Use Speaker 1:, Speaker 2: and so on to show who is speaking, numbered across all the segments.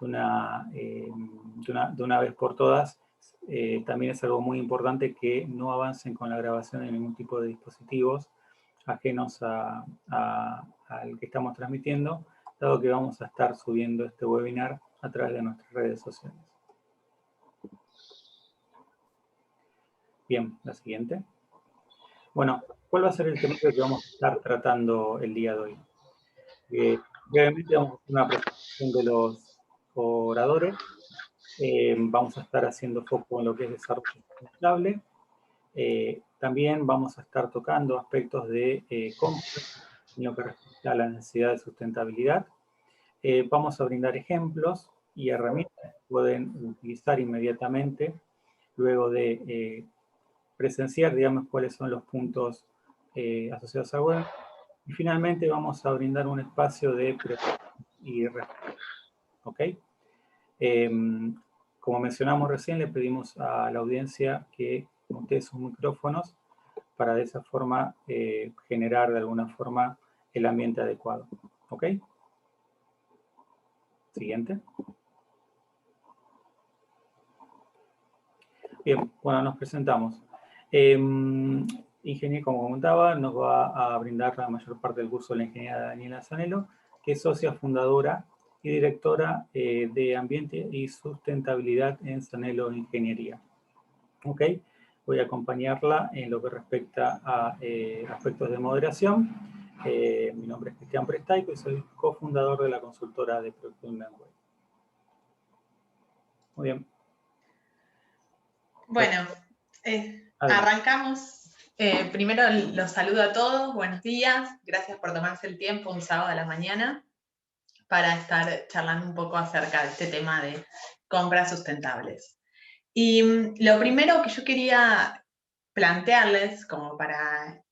Speaker 1: de una vez por todas. También es algo muy importante que no avancen con la grabación de ningún tipo de dispositivos ajenos al que estamos transmitiendo, dado que vamos a estar subiendo este webinar a través de nuestras redes sociales. Bien, la siguiente. Bueno, ¿cuál va a ser el tema que vamos a estar tratando el día de hoy? Brevemente vamos a hacer una presentación de los oradores. Vamos a estar haciendo foco en lo que es desarrollo sustentable. También vamos a estar tocando aspectos de compras en lo que respecta a la necesidad de sustentabilidad. Vamos a brindar ejemplos y herramientas que pueden utilizar inmediatamente luego de presenciar, digamos, cuáles son los puntos asociados a web. Y finalmente vamos a brindar un espacio de preguntas y respuestas. ¿Ok? Como mencionamos recién, le pedimos a la audiencia que mutee sus micrófonos para de esa forma generar de alguna forma el ambiente adecuado. ¿Ok? Siguiente. Bien, bueno, nos presentamos. Ingeniero, como comentaba, nos va a brindar la mayor parte del curso la ingeniera Daniela Zanello, que es socia fundadora y directora de Ambiente y Sustentabilidad en Zanello Ingeniería. ¿Ok? Voy a acompañarla en lo que respecta a aspectos de moderación. Mi nombre es Cristian Prestaico y soy cofundador de la consultora de Procurement Web. Muy bien.
Speaker 2: Bueno, arrancamos. Primero los saludo a todos, buenos días, gracias por tomarse el tiempo un sábado a la mañana para estar charlando un poco acerca de este tema de compras sustentables. Y lo primero que yo quería plantearles, como para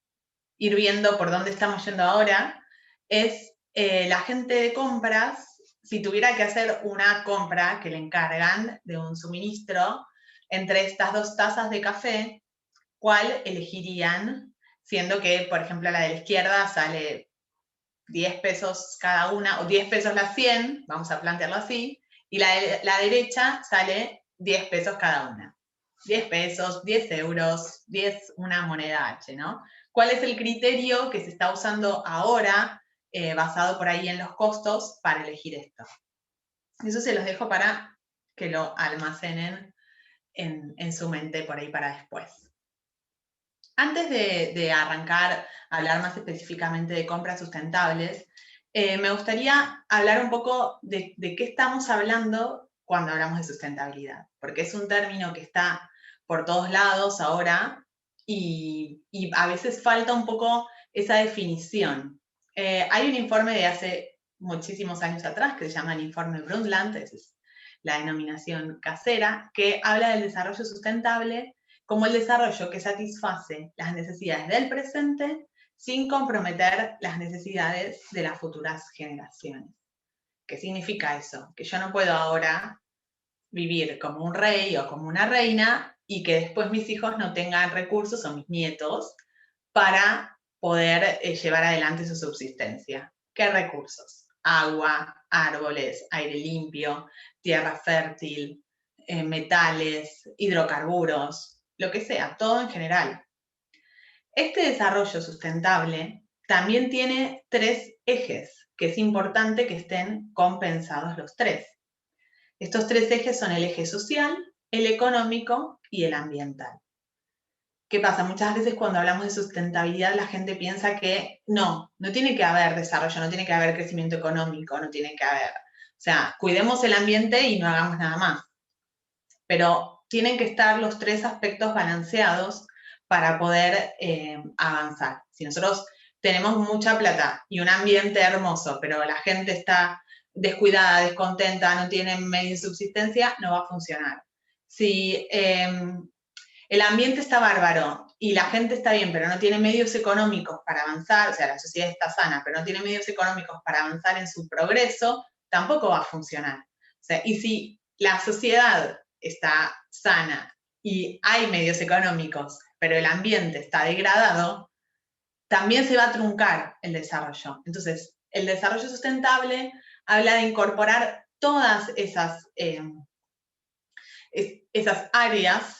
Speaker 2: ir viendo por dónde estamos yendo ahora, es la gente de compras, si tuviera que hacer una compra que le encargan de un suministro entre estas dos tazas de café, ¿cuál elegirían? Siendo que, por ejemplo, la de la izquierda sale 10 pesos cada una, o 10 pesos las 100, vamos a plantearlo así, y la de la derecha sale 10 pesos cada una. 10 pesos, 10 euros, 10 una moneda H, ¿no? ¿Cuál es el criterio que se está usando ahora, basado por ahí en los costos, para elegir esto? Eso se los dejo para que lo almacenen en su mente por ahí para después. Antes de arrancar a hablar más específicamente de compras sustentables, me gustaría hablar un poco de qué estamos hablando cuando hablamos de sustentabilidad, porque es un término que está por todos lados ahora y a veces falta un poco esa definición. Hay un informe de hace muchísimos años atrás que se llama el informe Brundtland, esa es la denominación casera, que habla del desarrollo sustentable como el desarrollo que satisface las necesidades del presente sin comprometer las necesidades de las futuras generaciones. ¿Qué significa eso? Que yo no puedo ahora vivir como un rey o como una reina y que después mis hijos no tengan recursos, o mis nietos, para poder llevar adelante su subsistencia. ¿Qué recursos? Agua, árboles, aire limpio, tierra fértil, metales, hidrocarburos, lo que sea, todo en general. Este desarrollo sustentable también tiene 3 ejes, que es importante que estén compensados los 3. Estos 3 ejes son el eje social, el económico y el ambiental. ¿Qué pasa? Muchas veces cuando hablamos de sustentabilidad la gente piensa que no tiene que haber desarrollo, no tiene que haber crecimiento económico, no tiene que haber... O sea, cuidemos el ambiente y no hagamos nada más. Pero tienen que estar los 3 aspectos balanceados para poder avanzar. Si nosotros tenemos mucha plata y un ambiente hermoso, pero la gente está descuidada, descontenta, no tiene medios de subsistencia, no va a funcionar. Si el ambiente está bárbaro y la gente está bien, pero no tiene medios económicos para avanzar, o sea, la sociedad está sana, pero no tiene medios económicos para avanzar en su progreso, tampoco va a funcionar. O sea, y si la sociedad está sana y hay medios económicos, pero el ambiente está degradado, también se va a truncar el desarrollo. Entonces, el desarrollo sustentable habla de incorporar todas esas áreas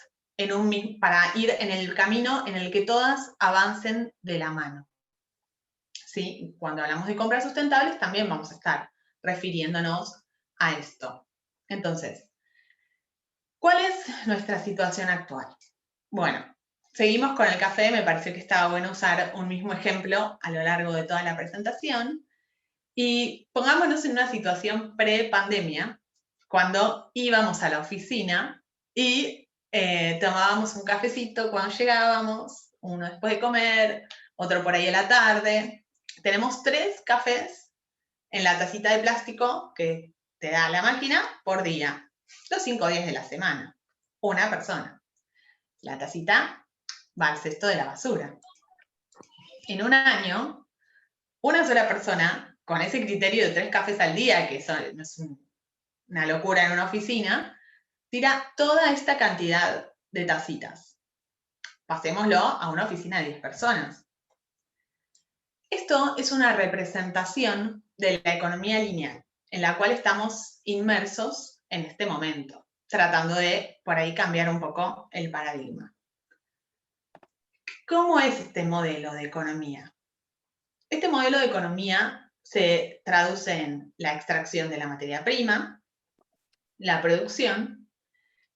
Speaker 2: para ir en el camino en el que todas avancen de la mano. ¿Sí? Cuando hablamos de compras sustentables también vamos a estar refiriéndonos a esto. Entonces, ¿cuál es nuestra situación actual? Bueno, seguimos con el café, me pareció que estaba bueno usar un mismo ejemplo a lo largo de toda la presentación. Y pongámonos en una situación pre-pandemia, cuando íbamos a la oficina y tomábamos un cafecito cuando llegábamos, uno después de comer, otro por ahí a la tarde. Tenemos 3 cafés en la tacita de plástico que te da la máquina por día, los 5 días de la semana, una persona. La tacita va al cesto de la basura. En un año, una sola persona, con ese criterio de 3 cafés al día, que no es una locura en una oficina, tira toda esta cantidad de tacitas. Pasémoslo a una oficina de 10 personas. Esto es una representación de la economía lineal, en la cual estamos inmersos en este momento, tratando de, por ahí, cambiar un poco el paradigma. ¿Cómo es este modelo de economía? Este modelo de economía se traduce en la extracción de la materia prima, la producción,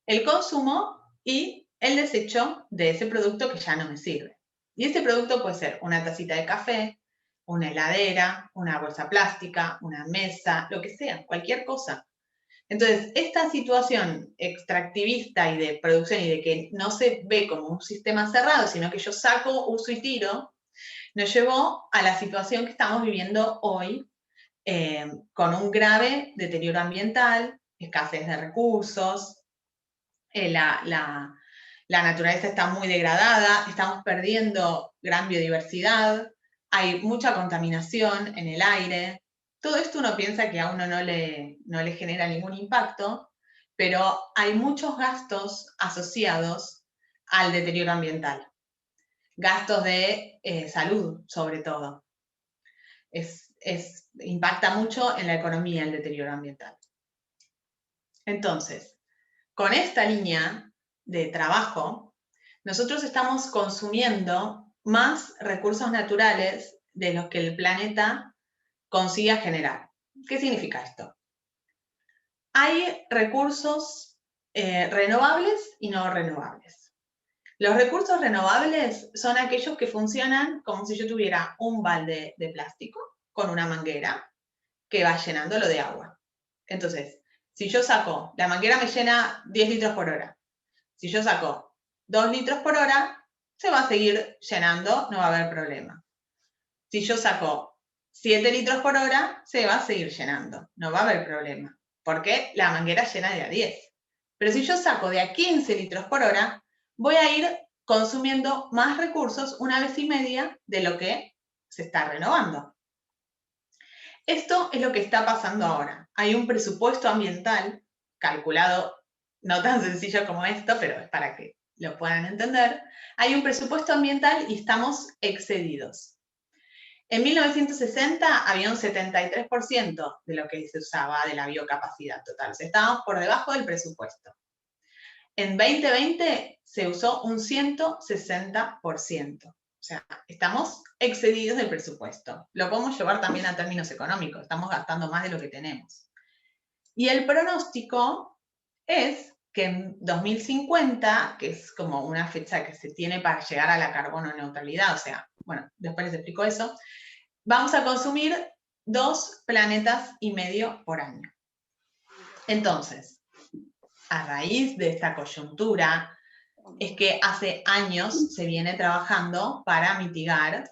Speaker 2: el consumo y el desecho de ese producto que ya no me sirve. Y ese producto puede ser una tacita de café, una heladera, una bolsa plástica, una mesa, lo que sea, cualquier cosa. Entonces, esta situación extractivista y de producción y de que no se ve como un sistema cerrado, sino que yo saco, uso y tiro, nos llevó a la situación que estamos viviendo hoy, con un grave deterioro ambiental, escasez de recursos, la naturaleza está muy degradada, estamos perdiendo gran biodiversidad, hay mucha contaminación en el aire. Todo esto uno piensa que a uno no le genera ningún impacto, pero hay muchos gastos asociados al deterioro ambiental. Gastos de salud, sobre todo. Impacta mucho en la economía el deterioro ambiental. Entonces, con esta línea de trabajo, nosotros estamos consumiendo más recursos naturales de los que el planeta consiga generar. ¿Qué significa esto? Hay recursos renovables y no renovables. Los recursos renovables son aquellos que funcionan como si yo tuviera un balde de plástico con una manguera que va llenándolo de agua. Entonces, si yo saco, la manguera me llena 10 litros por hora. Si yo saco 2 litros por hora, se va a seguir llenando, no va a haber problema. Si yo saco 7 litros por hora, se va a seguir llenando, no va a haber problema, porque la manguera llena de a 10. Pero si yo saco de a 15 litros por hora, voy a ir consumiendo más recursos 1,5 veces de lo que se está renovando. Esto es lo que está pasando ahora. Hay un presupuesto ambiental calculado, no tan sencillo como esto, pero es para que lo puedan entender. Hay un presupuesto ambiental y estamos excedidos. En 1960 había un 73% de lo que se usaba de la biocapacidad total. O sea, estábamos por debajo del presupuesto. En 2020 se usó un 160%. O sea, estamos excedidos del presupuesto. Lo podemos llevar también a términos económicos. Estamos gastando más de lo que tenemos. Y el pronóstico es que en 2050, que es como una fecha que se tiene para llegar a la carbono neutralidad, o sea, bueno, después les explico eso, vamos a consumir 2,5 planetas por año. Entonces, a raíz de esta coyuntura, es que hace años se viene trabajando para mitigar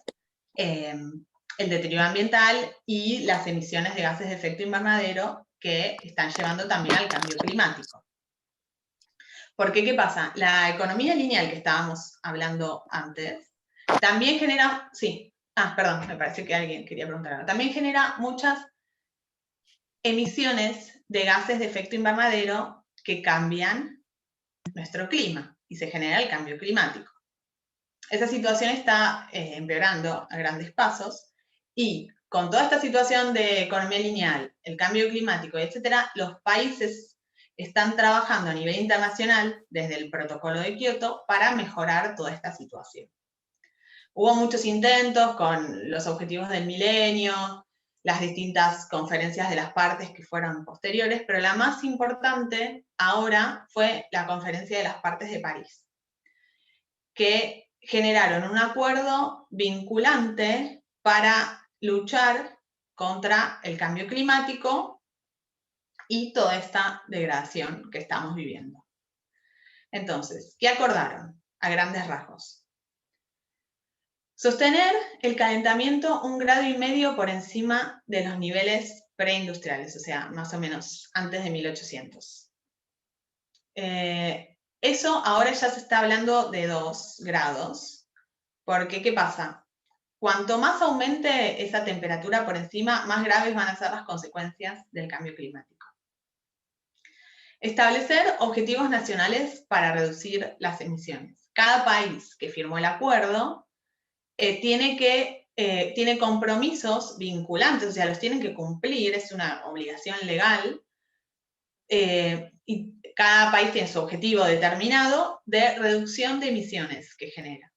Speaker 2: el deterioro ambiental y las emisiones de gases de efecto invernadero que están llevando también al cambio climático. Porque, ¿qué pasa? La economía lineal que estábamos hablando antes también genera, sí, perdón, me pareció que alguien quería preguntar algo. También genera muchas emisiones de gases de efecto invernadero que cambian nuestro clima y se genera el cambio climático. Esa situación está empeorando a grandes pasos y con toda esta situación de economía lineal, el cambio climático, etcétera, los países están trabajando a nivel internacional desde el protocolo de Kioto para mejorar toda esta situación. Hubo muchos intentos con los objetivos del milenio, las distintas conferencias de las partes que fueron posteriores, pero la más importante ahora fue la conferencia de las partes de París, que generaron un acuerdo vinculante para luchar contra el cambio climático y toda esta degradación que estamos viviendo. Entonces, ¿qué acordaron a grandes rasgos? Sostener el calentamiento 1,5 grados por encima de los niveles preindustriales, o sea, más o menos antes de 1800. Eso ahora ya se está hablando de 2 grados, porque ¿qué pasa? Cuanto más aumente esa temperatura por encima, más graves van a ser las consecuencias del cambio climático. Establecer objetivos nacionales para reducir las emisiones. Cada país que firmó el acuerdo tiene compromisos vinculantes, o sea, los tienen que cumplir, es una obligación legal, y cada país tiene su objetivo determinado de reducción de emisiones que genera.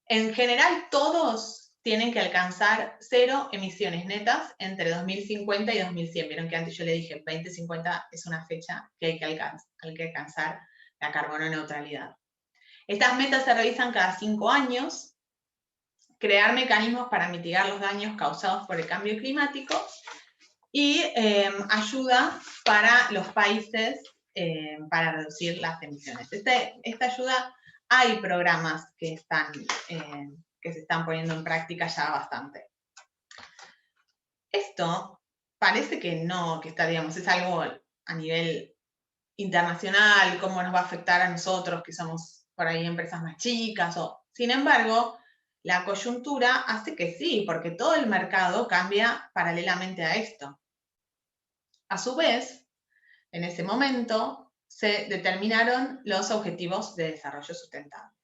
Speaker 2: En general, todos tienen que alcanzar 0 emisiones netas entre 2050 y 2100. Vieron que antes yo le dije, 2050 es una fecha que hay que alcanzar la carbono neutralidad. Estas metas se revisan cada 5 años, crear mecanismos para mitigar los daños causados por el cambio climático y ayuda para los países para reducir las emisiones. Esta ayuda, hay programas que se están poniendo en práctica ya bastante. Esto parece que no, que está, digamos, es algo a nivel internacional, cómo nos va a afectar a nosotros, que somos por ahí empresas más chicas, sin embargo, la coyuntura hace que sí, porque todo el mercado cambia paralelamente a esto. A su vez, en ese momento, se determinaron los objetivos de desarrollo sustentable,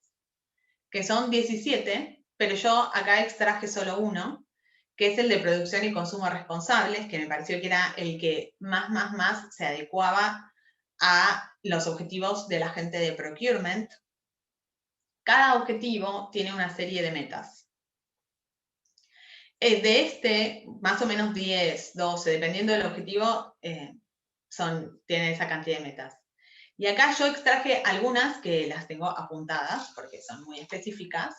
Speaker 2: que son 17, pero yo acá extraje solo uno, que es el de producción y consumo responsables, que me pareció que era el que más se adecuaba a los objetivos de la gente de procurement. Cada objetivo tiene una serie de metas. De más o menos 10, 12, dependiendo del objetivo, tienen esa cantidad de metas. Y acá yo extraje algunas que las tengo apuntadas, porque son muy específicas,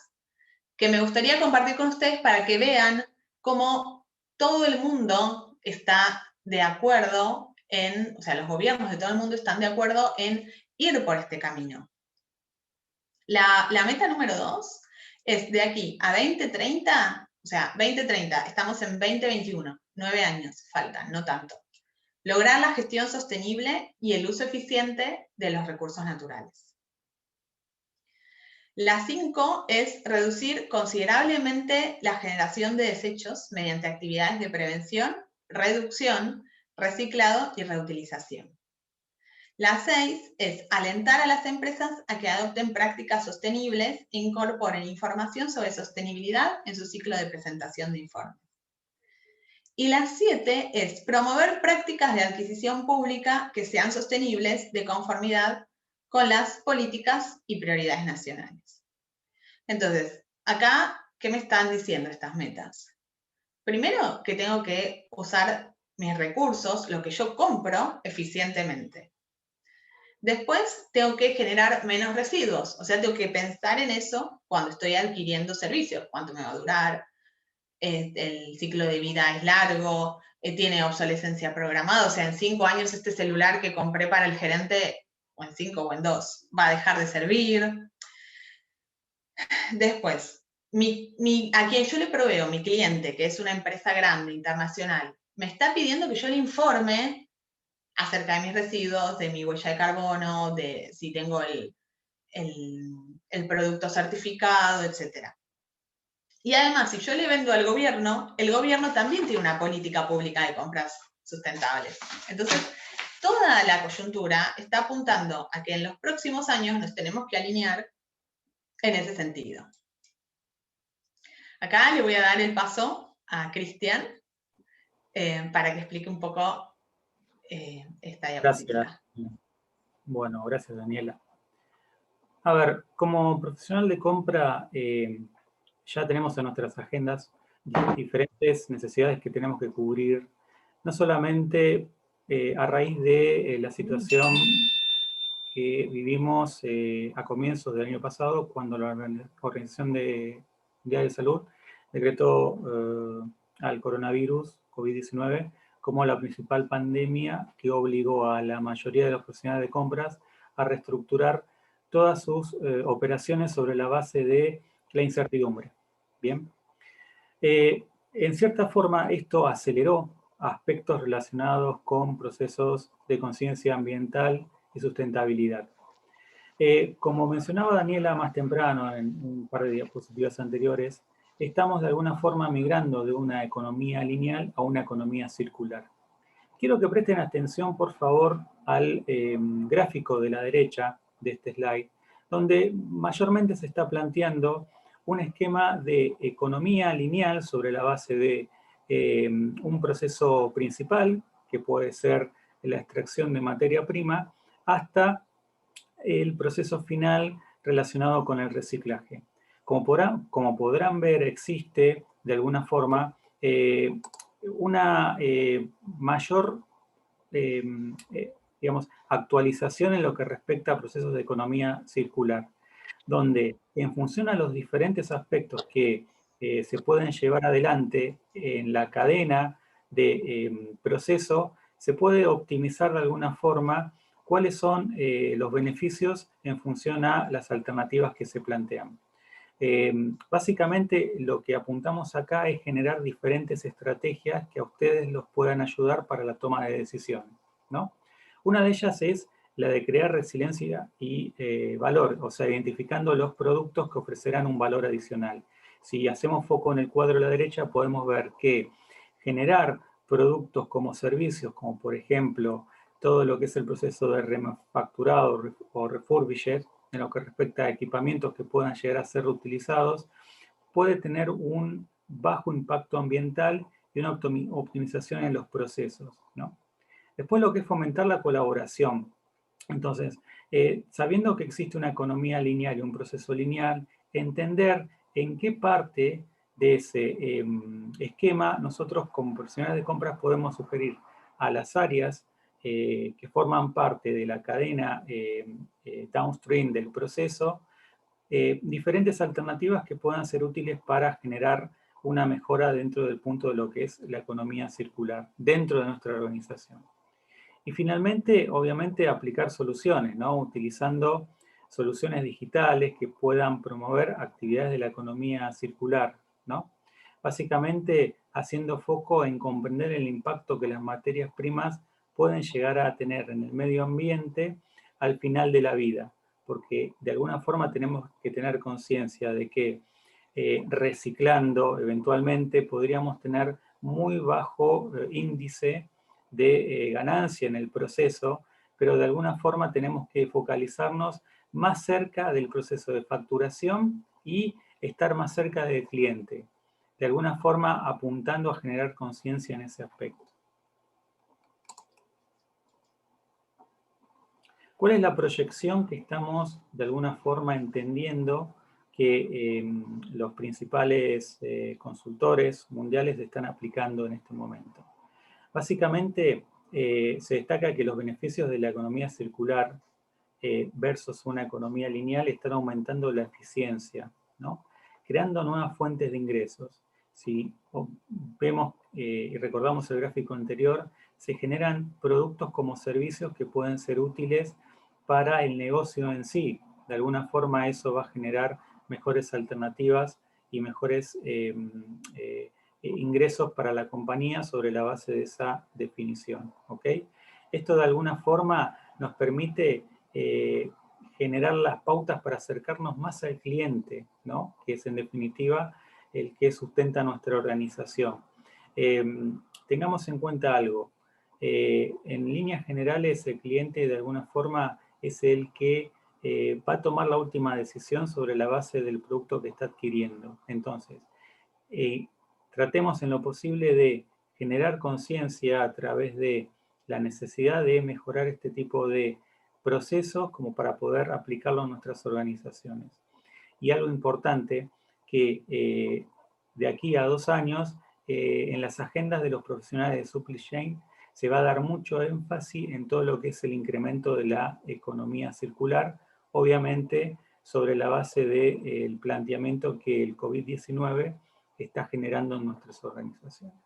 Speaker 2: que me gustaría compartir con ustedes para que vean cómo todo el mundo está de acuerdo o sea, los gobiernos de todo el mundo están de acuerdo en ir por este camino. La meta número 2 es de aquí a 2030, o sea, 2030, estamos en 2021, 9 años faltan, no tanto. Lograr la gestión sostenible y el uso eficiente de los recursos naturales. La 5 es reducir considerablemente la generación de desechos mediante actividades de prevención, reducción, reciclado y reutilización. La 6 es alentar a las empresas a que adopten prácticas sostenibles e incorporen información sobre sostenibilidad en su ciclo de presentación de informes. Y la 7 es promover prácticas de adquisición pública que sean sostenibles de conformidad con las políticas y prioridades nacionales. Entonces, acá, ¿qué me están diciendo estas metas? Primero, que tengo que usar mis recursos, lo que yo compro, eficientemente. Después, tengo que generar menos residuos, o sea, tengo que pensar en eso cuando estoy adquiriendo servicios, cuánto me va a durar, el ciclo de vida es largo, tiene obsolescencia programada, o sea, en 5 años este celular que compré para el gerente, o en 5 o en 2, va a dejar de servir. Después, a quien yo le proveo, mi cliente, que es una empresa grande, internacional, me está pidiendo que yo le informe acerca de mis residuos, de mi huella de carbono, de si tengo el producto certificado, etc. Y además, si yo le vendo al gobierno, el gobierno también tiene una política pública de compras sustentables. Entonces, toda la coyuntura está apuntando a que en los próximos años nos tenemos que alinear en ese sentido. Acá le voy a dar el paso a Cristian para que explique un poco esta diapositiva.
Speaker 1: Gracias. Bueno, gracias, Daniela. A ver, como profesional de compra, ya tenemos en nuestras agendas diferentes necesidades que tenemos que cubrir, no solamente a raíz de la situación que vivimos a comienzos del año pasado, cuando la Organización Mundial de Salud decretó al coronavirus COVID-19 como la principal pandemia que obligó a la mayoría de los profesionales de compras a reestructurar todas sus operaciones sobre la base de la incertidumbre. Bien. En cierta forma, esto aceleró aspectos relacionados con procesos de conciencia ambiental y sustentabilidad. Como mencionaba Daniela más temprano en un par de diapositivas anteriores, estamos de alguna forma migrando de una economía lineal a una economía circular. Quiero que presten atención, por favor, al gráfico de la derecha de este slide, donde mayormente se está planteando un esquema de economía lineal sobre la base de un proceso principal, que puede ser la extracción de materia prima, hasta el proceso final relacionado con el reciclaje. Como podrán ver, existe de alguna forma una mayor digamos, actualización en lo que respecta a procesos de economía circular, donde en función a los diferentes aspectos que se pueden llevar adelante en la cadena de proceso, se puede optimizar de alguna forma cuáles son los beneficios en función a las alternativas que se plantean. Básicamente lo que apuntamos acá es generar diferentes estrategias que a ustedes los puedan ayudar para la toma de decisiones, ¿no? Una de ellas es la de crear resiliencia y valor, o sea, identificando los productos que ofrecerán un valor adicional. Si hacemos foco en el cuadro a la derecha, podemos ver que generar productos como servicios, como por ejemplo todo lo que es el proceso de remanufacturado o refurbished, en lo que respecta a equipamientos que puedan llegar a ser reutilizados, puede tener un bajo impacto ambiental y una optimización en los procesos, ¿no? Después lo que es fomentar la colaboración. Entonces, sabiendo que existe una economía lineal y un proceso lineal, entender en qué parte de ese esquema nosotros como profesionales de compras podemos sugerir a las áreas que forman parte de la cadena downstream del proceso, diferentes alternativas que puedan ser útiles para generar una mejora dentro del punto de lo que es la economía circular dentro de nuestra organización. Y finalmente, obviamente, aplicar soluciones, ¿no? Utilizando soluciones digitales que puedan promover actividades de la economía circular, ¿no? Básicamente, haciendo foco en comprender el impacto que las materias primas pueden llegar a tener en el medio ambiente al final de la vida, porque de alguna forma tenemos que tener conciencia de que reciclando eventualmente podríamos tener muy bajo índice de ganancia en el proceso, pero de alguna forma tenemos que focalizarnos más cerca del proceso de facturación y estar más cerca del cliente, de alguna forma apuntando a generar conciencia en ese aspecto. ¿Cuál es la proyección que estamos de alguna forma entendiendo que los principales consultores mundiales están aplicando en este momento? Básicamente, se destaca que los beneficios de la economía circular versus una economía lineal están aumentando la eficiencia, ¿no? Creando nuevas fuentes de ingresos. Si vemos y recordamos el gráfico anterior, se generan productos como servicios que pueden ser útiles para el negocio en sí. De alguna forma eso va a generar mejores alternativas y mejores ingresos para la compañía sobre la base de esa definición, ¿ok? Esto de alguna forma nos permite generar las pautas para acercarnos más al cliente, ¿no? Que es en definitiva el que sustenta nuestra organización. Tengamos en cuenta algo, en líneas generales el cliente de alguna forma es el que va a tomar la última decisión sobre la base del producto que está adquiriendo. Entonces, tratemos en lo posible de generar conciencia a través de la necesidad de mejorar este tipo de procesos como para poder aplicarlo en nuestras organizaciones. Y algo importante, que de aquí a 2 años, en las agendas de los profesionales de supply chain se va a dar mucho énfasis en todo lo que es el incremento de la economía circular, obviamente sobre la base del planteamiento que el COVID-19 está generando en nuestras organizaciones.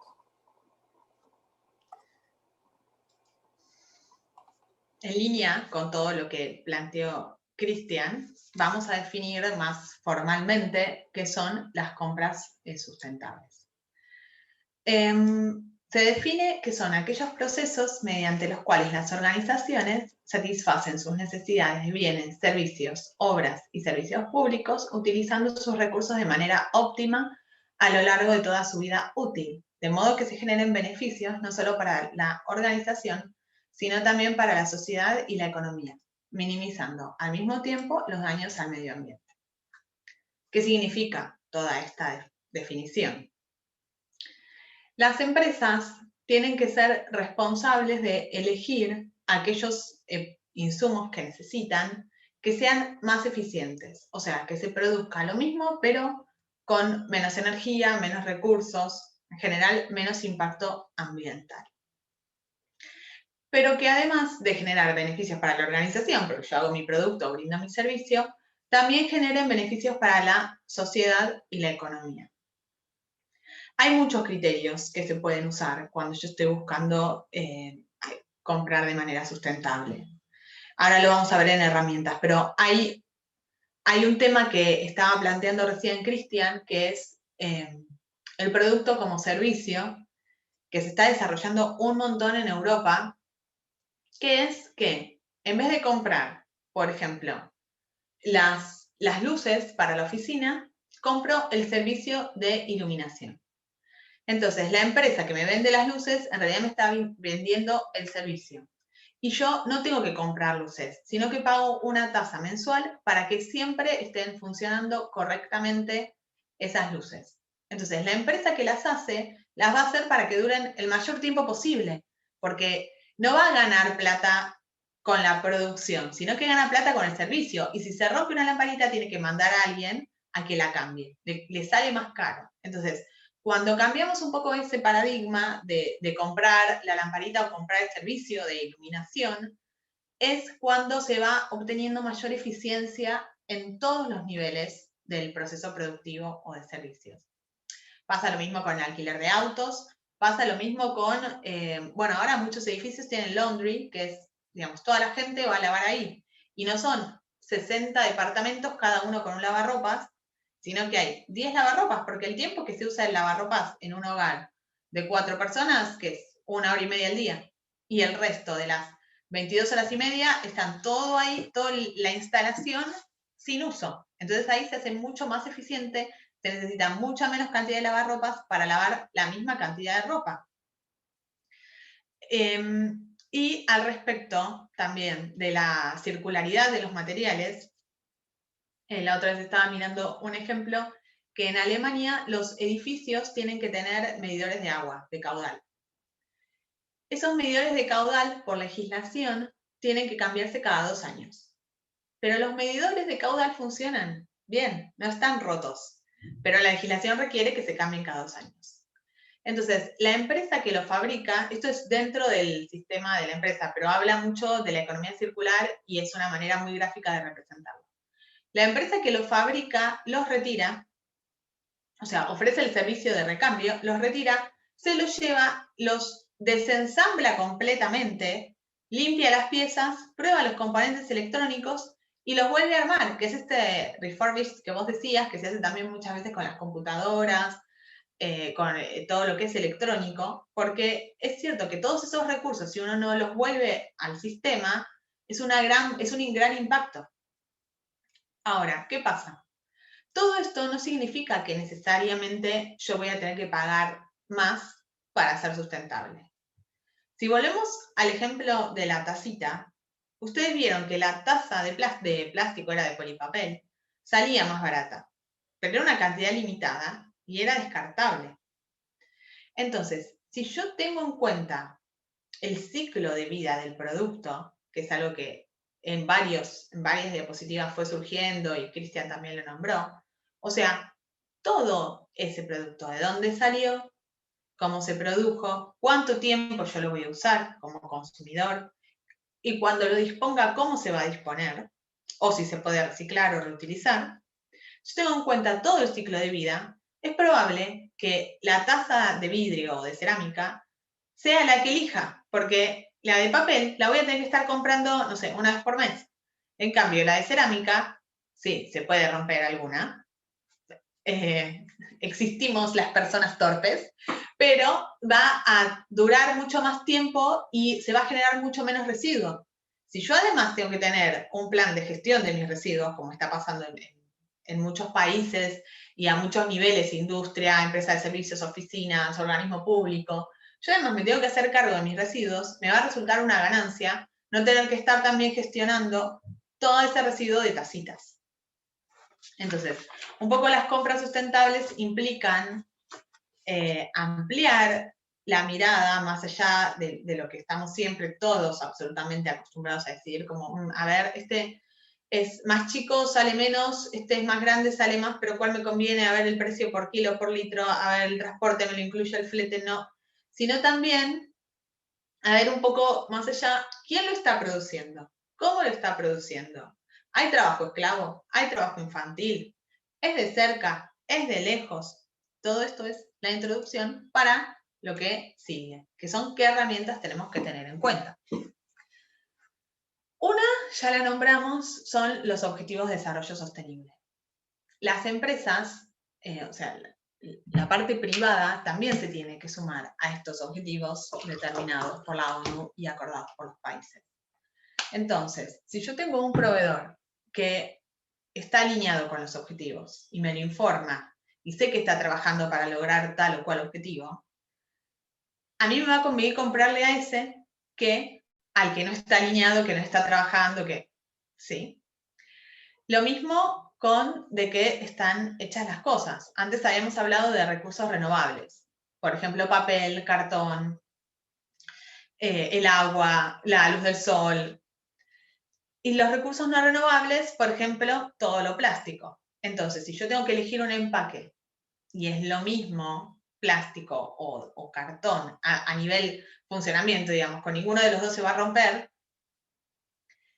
Speaker 2: En línea con todo lo que planteó Cristian, vamos a definir más formalmente qué son las compras sustentables. Se define que son aquellos procesos mediante los cuales las organizaciones satisfacen sus necesidades de bienes, servicios, obras y servicios públicos utilizando sus recursos de manera óptima a lo largo de toda su vida útil, de modo que se generen beneficios no solo para la organización, sino también para la sociedad y la economía, minimizando al mismo tiempo los daños al medio ambiente. ¿Qué significa toda esta definición? Las empresas tienen que ser responsables de elegir aquellos insumos que necesitan que sean más eficientes, o sea, que se produzca lo mismo, pero con menos energía, menos recursos, en general, menos impacto ambiental. Pero que además de generar beneficios para la organización, porque yo hago mi producto, brindo mi servicio, también generen beneficios para la sociedad y la economía. Hay muchos criterios que se pueden usar cuando yo estoy buscando comprar de manera sustentable. Ahora lo vamos a ver en herramientas, pero hay un tema que estaba planteando recién Cristian, que es el producto como servicio, que se está desarrollando un montón en Europa, que es que en vez de comprar, por ejemplo, las luces para la oficina, compro el servicio de iluminación. Entonces, la empresa que me vende las luces en realidad me está vendiendo el servicio. Y yo no tengo que comprar luces, sino que pago una tasa mensual para que siempre estén funcionando correctamente esas luces. Entonces, la empresa que las hace, las va a hacer para que duren el mayor tiempo posible, porque no va a ganar plata con la producción, sino que gana plata con el servicio. Y si se rompe una lamparita, tiene que mandar a alguien a que la cambie. Le sale más caro. Entonces, cuando cambiamos un poco ese paradigma de comprar la lamparita o comprar el servicio de iluminación, es cuando se va obteniendo mayor eficiencia en todos los niveles del proceso productivo o de servicios. Pasa lo mismo con el alquiler de autos, pasa lo mismo con, bueno, ahora muchos edificios tienen laundry, que es, digamos, toda la gente va a lavar ahí. Y no son 60 departamentos, cada uno con un lavarropas, sino que hay 10 lavarropas, porque el tiempo que se usa el lavarropas en un hogar de 4 personas, que es 1 hora y media al día, y el resto de las 22 horas y media están todo ahí, toda la instalación sin uso. Entonces ahí se hace mucho más eficiente, se necesita mucha menos cantidad de lavarropas para lavar la misma cantidad de ropa. Y al respecto también de la circularidad de los materiales, la otra vez estaba mirando un ejemplo que en Alemania los edificios tienen que tener medidores de agua, de caudal. Esos medidores de caudal, por legislación, tienen que cambiarse cada 2 años. Pero los medidores de caudal funcionan bien, no están rotos, pero la legislación requiere que se cambien cada 2 años. Entonces, la empresa que lo fabrica, esto es dentro del sistema de la empresa, pero habla mucho de la economía circular y es una manera muy gráfica de representarlo. La empresa que lo fabrica los retira, o sea, ofrece el servicio de recambio, los retira, se los lleva, los desensambla completamente, limpia las piezas, prueba los componentes electrónicos y los vuelve a armar, que es este refurbish que vos decías, que se hace también muchas veces con las computadoras, con todo lo que es electrónico, porque es cierto que todos esos recursos, si uno no los vuelve al sistema, es un gran impacto. Ahora, ¿qué pasa? Todo esto no significa que necesariamente yo voy a tener que pagar más para ser sustentable. Si volvemos al ejemplo de la tacita, ustedes vieron que la taza de plástico era de polipapel, salía más barata, pero era una cantidad limitada y era descartable. Entonces, si yo tengo en cuenta el ciclo de vida del producto, que es algo que en varias diapositivas fue surgiendo y Cristian también lo nombró, o sea, todo ese producto, de dónde salió, cómo se produjo, cuánto tiempo yo lo voy a usar como consumidor y cuando lo disponga, cómo se va a disponer, o si se puede reciclar o reutilizar. Si tengo en cuenta todo el ciclo de vida, es probable que la taza de vidrio o de cerámica sea la que elija, porque la de papel la voy a tener que estar comprando, no sé, una vez por mes. En cambio, la de cerámica, sí, se puede romper alguna. Existimos las personas torpes, pero va a durar mucho más tiempo y se va a generar mucho menos residuo. Si yo además tengo que tener un plan de gestión de mis residuos, como está pasando en muchos países y a muchos niveles, industria, empresa de servicios, oficinas, organismo público, yo además me tengo que hacer cargo de mis residuos, me va a resultar una ganancia no tener que estar también gestionando todo ese residuo de tacitas. Entonces, un poco las compras sustentables implican ampliar la mirada más allá de lo que estamos siempre todos absolutamente acostumbrados a decir, como, a ver, este es más chico, sale menos, este es más grande, sale más, pero ¿cuál me conviene? A ver el precio por kilo, por litro, a ver el transporte, me lo incluye el flete, no. Sino también, a ver un poco más allá, ¿quién lo está produciendo? ¿Cómo lo está produciendo? ¿Hay trabajo esclavo? ¿Hay trabajo infantil? ¿Es de cerca? ¿Es de lejos? Todo esto es la introducción para lo que sigue, que son qué herramientas tenemos que tener en cuenta. Una, ya la nombramos, son los Objetivos de Desarrollo Sostenible. Las empresas, o sea, la parte privada también se tiene que sumar a estos objetivos determinados por la ONU y acordados por los países. Entonces, si yo tengo un proveedor que está alineado con los objetivos y me lo informa y sé que está trabajando para lograr tal o cual objetivo, a mí me va a convenir comprarle a ese que al que no está alineado, que no está trabajando, que sí. Lo mismo con de qué están hechas las cosas. Antes habíamos hablado de recursos renovables. Por ejemplo, papel, cartón, el agua, la luz del sol. Y los recursos no renovables, por ejemplo, todo lo plástico. Entonces, si yo tengo que elegir un empaque y es lo mismo plástico o cartón a nivel funcionamiento, digamos, con ninguno de los dos se va a romper,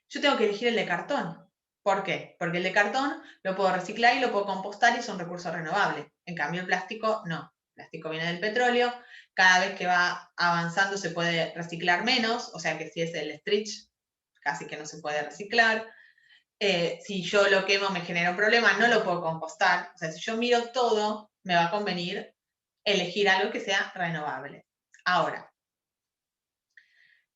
Speaker 2: yo tengo que elegir el de cartón. ¿Por qué? Porque el de cartón lo puedo reciclar y lo puedo compostar y es un recurso renovable. En cambio, el plástico no. El plástico viene del petróleo, cada vez que va avanzando se puede reciclar menos, o sea que si es el stretch, casi que no se puede reciclar. Si yo lo quemo me genera un problema, no lo puedo compostar. O sea, si yo miro todo, me va a convenir elegir algo que sea renovable. Ahora,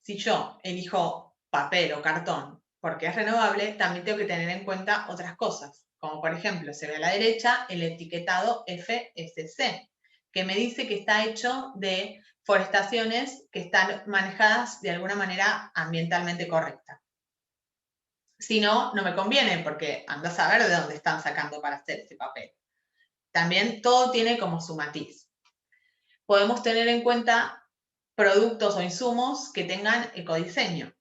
Speaker 2: si yo elijo papel o cartón porque es renovable, también tengo que tener en cuenta otras cosas, como por ejemplo, se ve a la derecha el etiquetado FSC, que me dice que está hecho de forestaciones que están manejadas de alguna manera ambientalmente correcta. Si no, no me conviene porque anda a saber de dónde están sacando para hacer ese papel. También todo tiene como su matiz. Podemos tener en cuenta productos o insumos que tengan ecodiseño.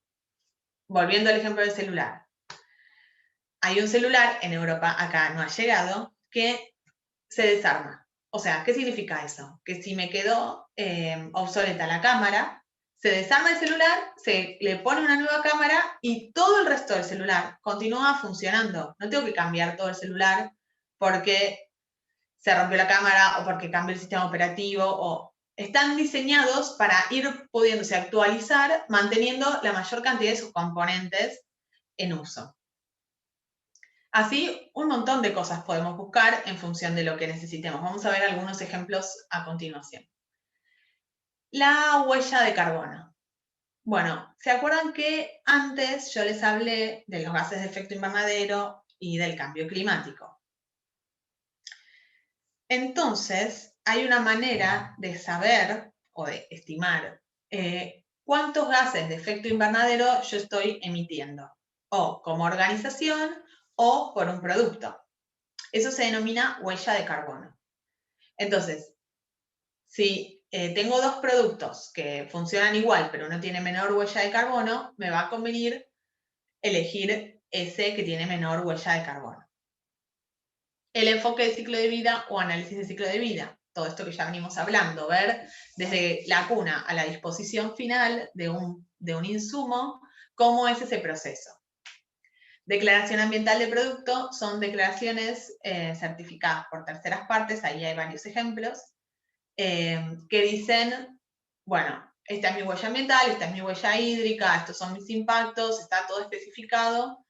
Speaker 2: Volviendo al ejemplo del celular. Hay un celular en Europa, acá no ha llegado, que se desarma. O sea, ¿qué significa eso? Que si me quedó obsoleta la cámara, se desarma el celular, se le pone una nueva cámara y todo el resto del celular continúa funcionando. No tengo que cambiar todo el celular porque se rompió la cámara o porque cambió el sistema operativo o están diseñados para ir pudiéndose actualizar manteniendo la mayor cantidad de sus componentes en uso. Así, un montón de cosas podemos buscar en función de lo que necesitemos. Vamos a ver algunos ejemplos a continuación. La huella de carbono. Bueno, ¿se acuerdan que antes yo les hablé de los gases de efecto invernadero y del cambio climático? Entonces, hay una manera de saber o de estimar cuántos gases de efecto invernadero yo estoy emitiendo, o como organización o por un producto. Eso se denomina huella de carbono. Entonces, si tengo dos productos que funcionan igual, pero uno tiene menor huella de carbono, me va a convenir elegir ese que tiene menor huella de carbono. El enfoque de ciclo de vida o análisis de ciclo de vida, todo esto que ya venimos hablando, ver desde la cuna a la disposición final de un insumo, cómo es ese proceso. Declaración ambiental de producto son declaraciones certificadas por terceras partes, ahí hay varios ejemplos, que dicen, bueno, esta es mi huella ambiental, esta es mi huella hídrica, estos son mis impactos, está todo especificado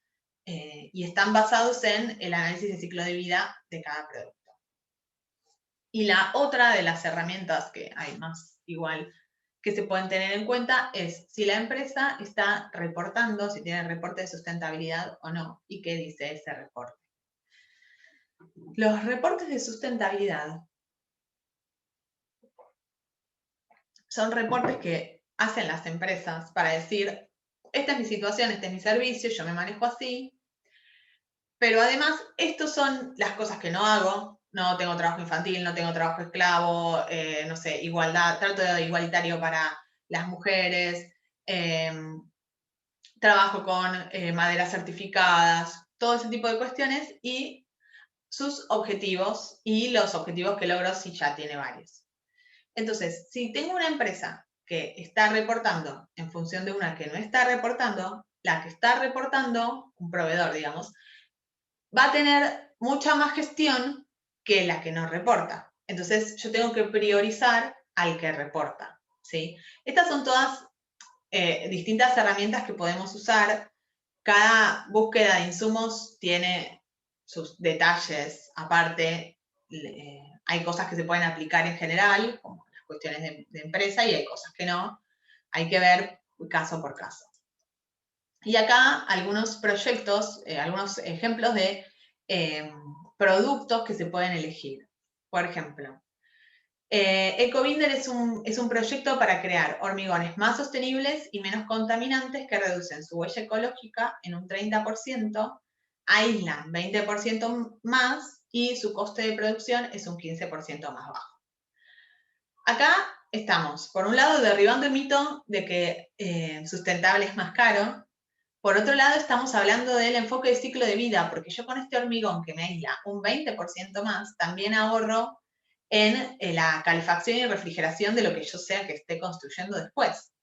Speaker 2: y están basados en el análisis de ciclo de vida de cada producto. Y la otra de las herramientas que hay más igual que se pueden tener en cuenta es si la empresa está reportando, si tiene reporte de sustentabilidad o no, y qué dice ese reporte. Los reportes de sustentabilidad son reportes que hacen las empresas para decir, esta es mi situación, este es mi servicio, yo me manejo así, pero además, estas son las cosas que no hago. No tengo trabajo infantil, no tengo trabajo esclavo, no sé, igualdad, trato de igualitario para las mujeres, trabajo con maderas certificadas, todo ese tipo de cuestiones y sus objetivos y los objetivos que logro si ya tiene varios. Entonces, si tengo una empresa que está reportando en función de una que no está reportando, la que está reportando, un proveedor, digamos, va a tener mucha más gestión que la que no reporta. Entonces, yo tengo que priorizar al que reporta, ¿sí? Estas son todas distintas herramientas que podemos usar. Cada búsqueda de insumos tiene sus detalles. Aparte, hay cosas que se pueden aplicar en general, como las cuestiones de empresa, y hay cosas que no. Hay que ver caso por caso. Y acá algunos proyectos, algunos ejemplos de productos que se pueden elegir. Por ejemplo, Ecobinder es un proyecto para crear hormigones más sostenibles y menos contaminantes que reducen su huella ecológica en un 30%, aíslan 20% más y su coste de producción es un 15% más bajo. Acá estamos, por un lado, derribando el mito de que sustentable es más caro. Por otro lado, estamos hablando del enfoque de ciclo de vida, porque yo con este hormigón que me aísla un 20% más, también ahorro en la calefacción y refrigeración de lo que yo sea que esté construyendo después.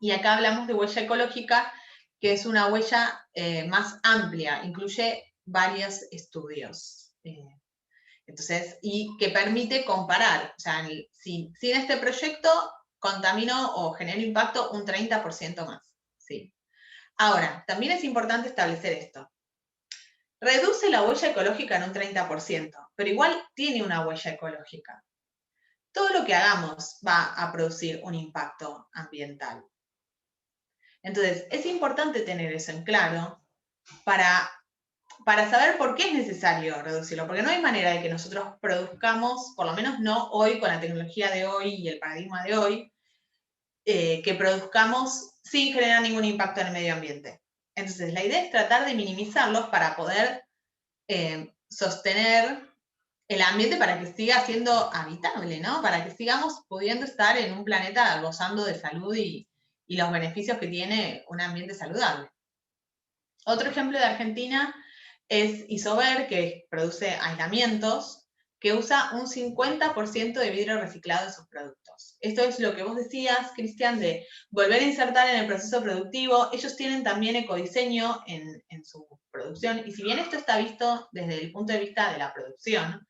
Speaker 2: Y acá hablamos de huella ecológica, que es una huella más amplia, incluye varios estudios. Entonces, y que permite comparar, o sea, sin este proyecto contamino o genero impacto un 30% más, ¿sí? Ahora, también es importante establecer esto. Reduce la huella ecológica en un 30%, pero igual tiene una huella ecológica. Todo lo que hagamos va a producir un impacto ambiental. Entonces, es importante tener eso en claro para saber por qué es necesario reducirlo, porque no hay manera de que nosotros produzcamos, por lo menos no hoy, con la tecnología de hoy y el paradigma de hoy, que produzcamos sin generar ningún impacto en el medio ambiente. Entonces, la idea es tratar de minimizarlos para poder sostener el ambiente para que siga siendo habitable, ¿no? Para que sigamos pudiendo estar en un planeta gozando de salud y los beneficios que tiene un ambiente saludable. Otro ejemplo de Argentina es Isover, que produce aislamientos, que usa un 50% de vidrio reciclado en sus productos. Esto es lo que vos decías, Cristian, de volver a insertar en el proceso productivo. Ellos tienen también ecodiseño en su producción, y si bien esto está visto desde el punto de vista de la producción,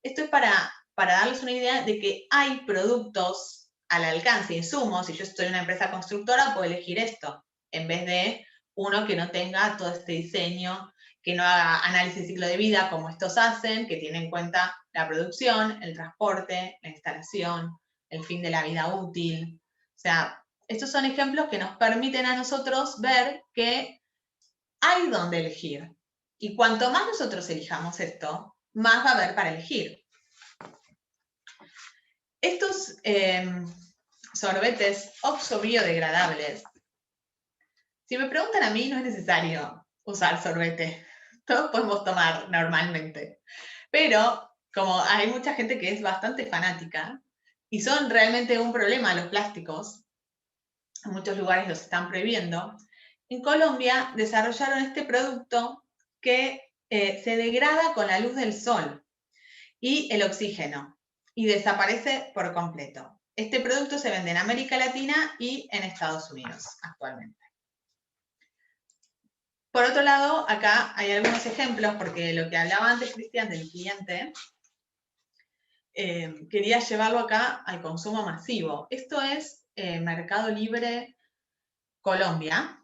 Speaker 2: esto es para darles una idea de que hay productos al alcance, insumos. Si yo estoy en una empresa constructora, puedo elegir esto, en vez de uno que no tenga todo este diseño, que no haga análisis de ciclo de vida como estos hacen, que tiene en cuenta la producción, el transporte, la instalación, el fin de la vida útil. O sea, estos son ejemplos que nos permiten a nosotros ver que hay donde elegir. Y cuanto más nosotros elijamos esto, más va a haber para elegir. Estos sorbetes oxo biodegradables, si me preguntan a mí, no es necesario usar sorbete. Todos podemos tomar normalmente. Pero como hay mucha gente que es bastante fanática y son realmente un problema los plásticos, en muchos lugares los están prohibiendo, en Colombia desarrollaron este producto que se degrada con la luz del sol y el oxígeno y desaparece por completo. Este producto se vende en América Latina y en Estados Unidos actualmente. Por otro lado, acá hay algunos ejemplos, porque lo que hablaba antes Cristian del cliente, quería llevarlo acá al consumo masivo. Esto es Mercado Libre Colombia.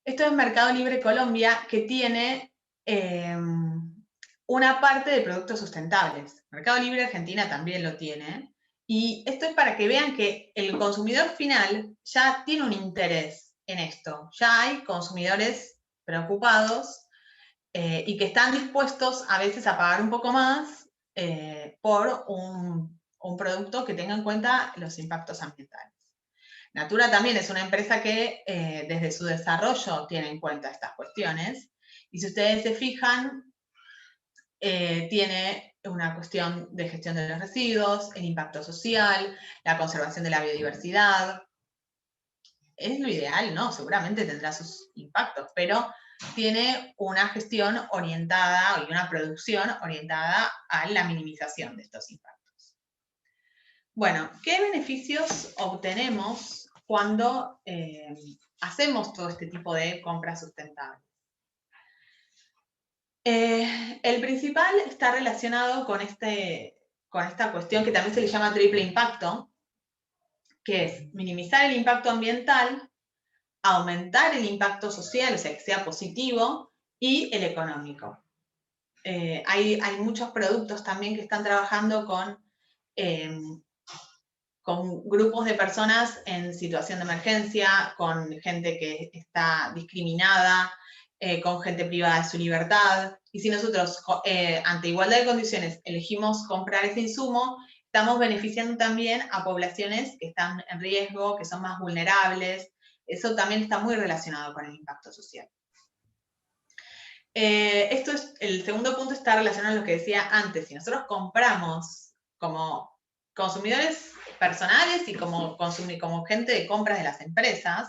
Speaker 2: Esto es Mercado Libre Colombia, que tiene una parte de productos sustentables. Mercado Libre Argentina también lo tiene. Y esto es para que vean que el consumidor final ya tiene un interés en esto. Ya hay consumidores preocupados y que están dispuestos a veces a pagar un poco más por un producto que tenga en cuenta los impactos ambientales. Natura también es una empresa que desde su desarrollo tiene en cuenta estas cuestiones. Y si ustedes se fijan, tiene una cuestión de gestión de los residuos, el impacto social, la conservación de la biodiversidad. Es lo ideal, ¿no? Seguramente tendrá sus impactos, pero tiene una gestión orientada y una producción orientada a la minimización de estos impactos. Bueno, ¿qué beneficios obtenemos cuando hacemos todo este tipo de compras sustentables? El principal está relacionado con esta cuestión que también se le llama triple impacto, que es minimizar el impacto ambiental, aumentar el impacto social, o sea, que sea positivo, y el económico. Hay muchos productos también que están trabajando con grupos de personas en situación de emergencia, con gente que está discriminada, con gente privada de su libertad. Y si nosotros, ante igualdad de condiciones, elegimos comprar ese insumo, estamos beneficiando también a poblaciones que están en riesgo, que son más vulnerables. Eso también está muy relacionado con el impacto social. El segundo punto está relacionado a lo que decía antes. Si nosotros compramos como consumidores personales y como gente de compras de las empresas,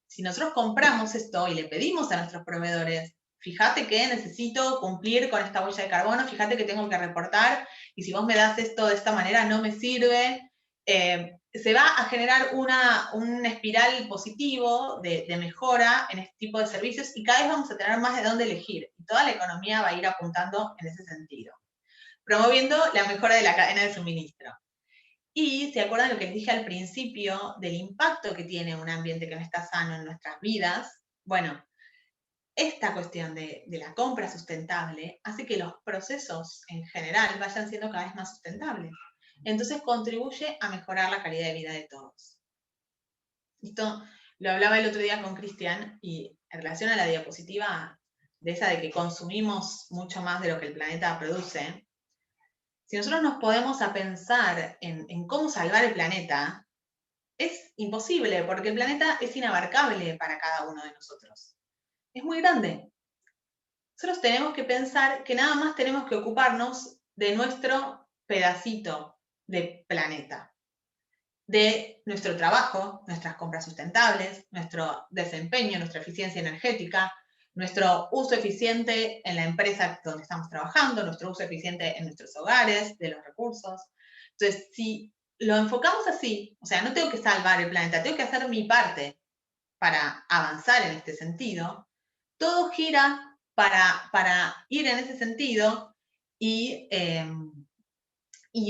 Speaker 2: si nosotros compramos esto y le pedimos a nuestros proveedores, fíjate que necesito cumplir con esta huella de carbono, fíjate que tengo que reportar, y si vos me das esto de esta manera no me sirve, se va a generar un espiral positivo de mejora en este tipo de servicios y cada vez vamos a tener más de dónde elegir. Y toda la economía va a ir apuntando en ese sentido, promoviendo la mejora de la cadena de suministro. Y se acuerdan lo que les dije al principio del impacto que tiene un ambiente que no está sano en nuestras vidas. Bueno, esta cuestión de la compra sustentable hace que los procesos en general vayan siendo cada vez más sustentables. Entonces contribuye a mejorar la calidad de vida de todos. Esto lo hablaba el otro día con Cristian y en relación a la diapositiva de esa de que consumimos mucho más de lo que el planeta produce. Si nosotros nos podemos a pensar en cómo salvar el planeta, es imposible porque el planeta es inabarcable para cada uno de nosotros. Es muy grande. Nosotros tenemos que pensar que nada más tenemos que ocuparnos de nuestro pedacito de planeta, de nuestro trabajo, nuestras compras sustentables, nuestro desempeño, nuestra eficiencia energética, nuestro uso eficiente en la empresa donde estamos trabajando, nuestro uso eficiente en nuestros hogares, de los recursos. Entonces, si lo enfocamos así, o sea, no tengo que salvar el planeta, tengo que hacer mi parte para avanzar en este sentido, todo gira para ir en ese sentido y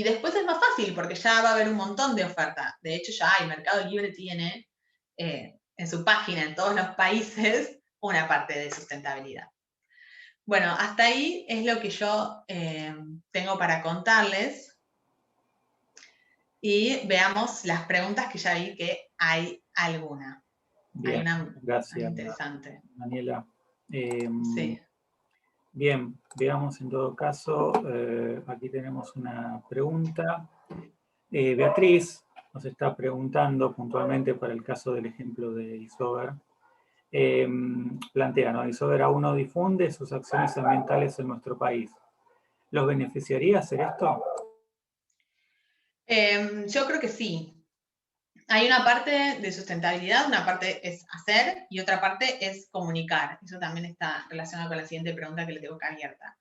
Speaker 2: después es más fácil porque ya va a haber un montón de oferta. De hecho, ya hay, Mercado Libre tiene en su página en todos los países una parte de sustentabilidad. Bueno, hasta ahí es lo que yo tengo para contarles. Y veamos las preguntas que ya vi que hay alguna.
Speaker 1: Bien,
Speaker 2: hay una
Speaker 1: gracias,
Speaker 2: interesante.
Speaker 1: Daniela.
Speaker 2: Sí.
Speaker 1: Bien, veamos en todo caso, aquí tenemos una pregunta. Beatriz nos está preguntando puntualmente para el caso del ejemplo de Isover. Plantea, ¿no? Isover aún no difunde sus acciones ambientales en nuestro país. ¿Los beneficiaría hacer esto?
Speaker 2: Yo creo que sí. Hay una parte de sustentabilidad, una parte es hacer y otra parte es comunicar. Eso también está relacionado con la siguiente pregunta que le tengo acá abierta.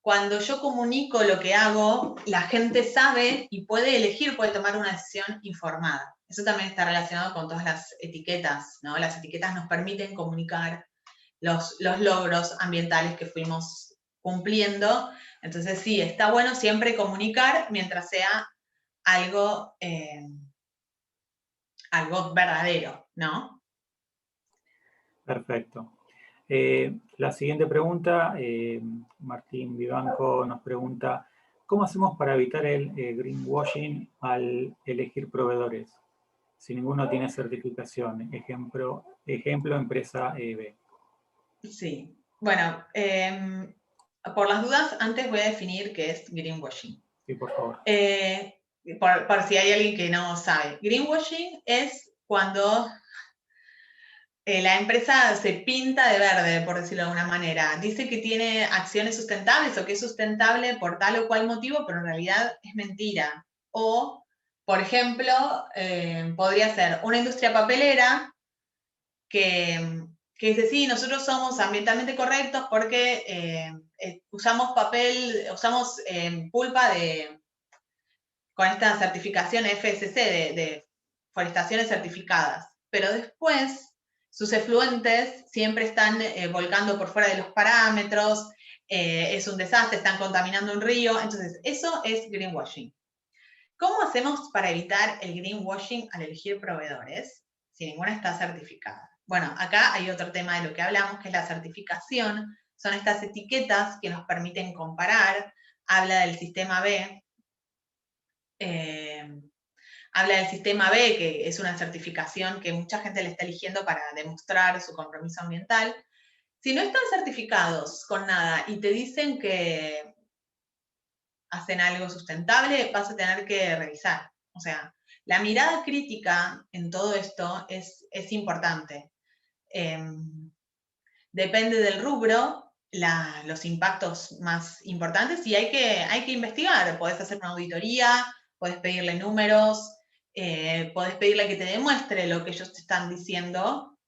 Speaker 2: Cuando yo comunico lo que hago, la gente sabe y puede elegir, puede tomar una decisión informada. Eso también está relacionado con todas las etiquetas, ¿no? Las etiquetas nos permiten comunicar los logros ambientales que fuimos cumpliendo. Entonces, sí, está bueno siempre comunicar mientras sea algo, algo verdadero, ¿no?
Speaker 1: Perfecto. La siguiente pregunta, Martín Vivanco nos pregunta, ¿cómo hacemos para evitar el greenwashing al elegir proveedores? Si ninguno tiene certificación, ejemplo empresa B.
Speaker 2: Sí. Bueno, por las dudas, antes voy a definir qué es greenwashing.
Speaker 1: Sí, por favor.
Speaker 2: Por si hay alguien que no sabe. Greenwashing es cuando la empresa se pinta de verde, por decirlo de alguna manera. Dice que tiene acciones sustentables o que es sustentable por tal o cual motivo, pero en realidad es mentira. O, por ejemplo, podría ser una industria papelera que dice, sí, nosotros somos ambientalmente correctos porque usamos papel, usamos pulpa con esta certificación FSC de forestaciones certificadas. Pero después sus efluentes siempre están volcando por fuera de los parámetros, es un desastre, están contaminando un río. Entonces, eso es greenwashing. ¿Cómo hacemos para evitar el greenwashing al elegir proveedores si ninguna está certificada? Bueno, acá hay otro tema de lo que hablamos, que es la certificación. Son estas etiquetas que nos permiten comparar. Habla del sistema B. Habla del sistema B, que es una certificación que mucha gente le está eligiendo para demostrar su compromiso ambiental. Si no están certificados con nada y te dicen que hacen algo sustentable, vas a tener que revisar. O sea, la mirada crítica en todo esto es importante. Depende del rubro, los impactos más importantes y hay que investigar. Podés hacer una auditoría, podés pedirle números, podés pedirle que te demuestre lo que ellos te están diciendo.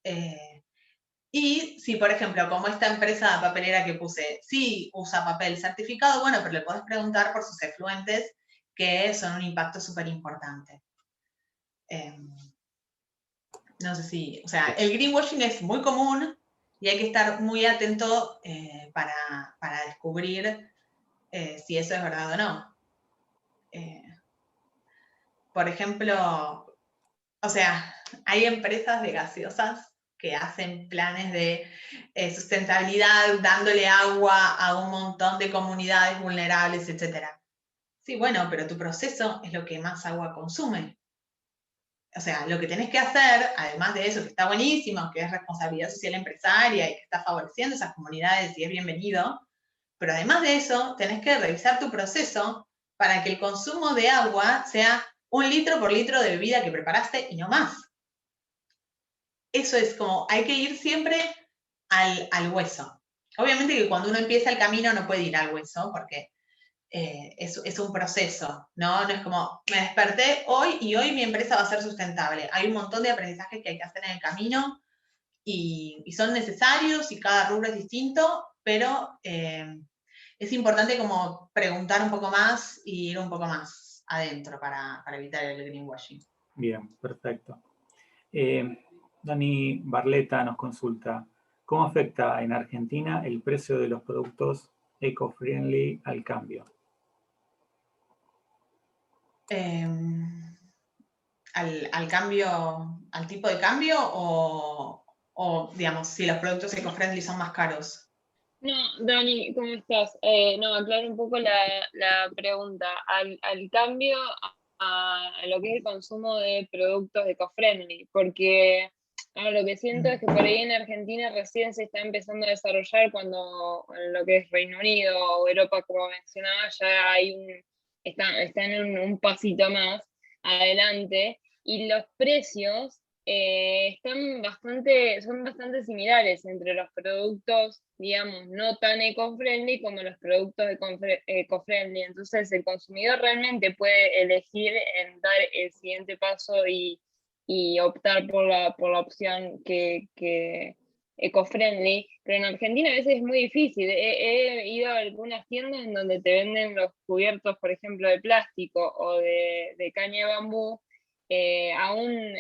Speaker 2: Y si, por ejemplo, como esta empresa papelera que puse, sí usa papel certificado, bueno, pero le podés preguntar por sus efluentes, que son un impacto súper importante. No sé si, o sea, el greenwashing es muy común y hay que estar muy atento para descubrir si eso es verdad o no. Por ejemplo, o sea, hay empresas de gaseosas que hacen planes de sustentabilidad, dándole agua a un montón de comunidades vulnerables, etc. Sí, bueno, pero tu proceso es lo que más agua consume. O sea, lo que tenés que hacer, además de eso, que está buenísimo, que es responsabilidad social empresaria y que está favoreciendo esas comunidades y es bienvenido, pero además de eso, tenés que revisar tu proceso para que el consumo de agua sea 1 litro por litro de bebida que preparaste y no más. Eso es como, hay que ir siempre al hueso. Obviamente que cuando uno empieza el camino no puede ir al hueso porque es un proceso, ¿no? No es como, me desperté hoy y hoy mi empresa va a ser sustentable. Hay un montón de aprendizajes que hay que hacer en el camino y son necesarios y cada rubro es distinto, pero es importante como preguntar un poco más y ir un poco más adentro para evitar el greenwashing.
Speaker 1: Bien, perfecto. Dani Barleta nos consulta, ¿cómo afecta en Argentina el precio de los productos eco-friendly al cambio?
Speaker 2: Al cambio, al tipo de cambio o digamos, si los productos eco-friendly son más caros.
Speaker 3: No, Dani, ¿cómo estás? No, aclaro un poco la pregunta. Al cambio a lo que es el consumo de productos eco-friendly, porque lo que siento es que por ahí en Argentina recién se está empezando a desarrollar cuando en lo que es Reino Unido o Europa, como mencionaba, ya están en un pasito más adelante y los precios son bastante similares entre los productos, digamos, no tan eco-friendly como los productos eco-friendly. Entonces, el consumidor realmente puede elegir en dar el siguiente paso y optar por la opción que eco-friendly, pero en Argentina a veces es muy difícil. He ido a algunas tiendas en donde te venden los cubiertos, por ejemplo, de plástico o de caña de bambú. Aún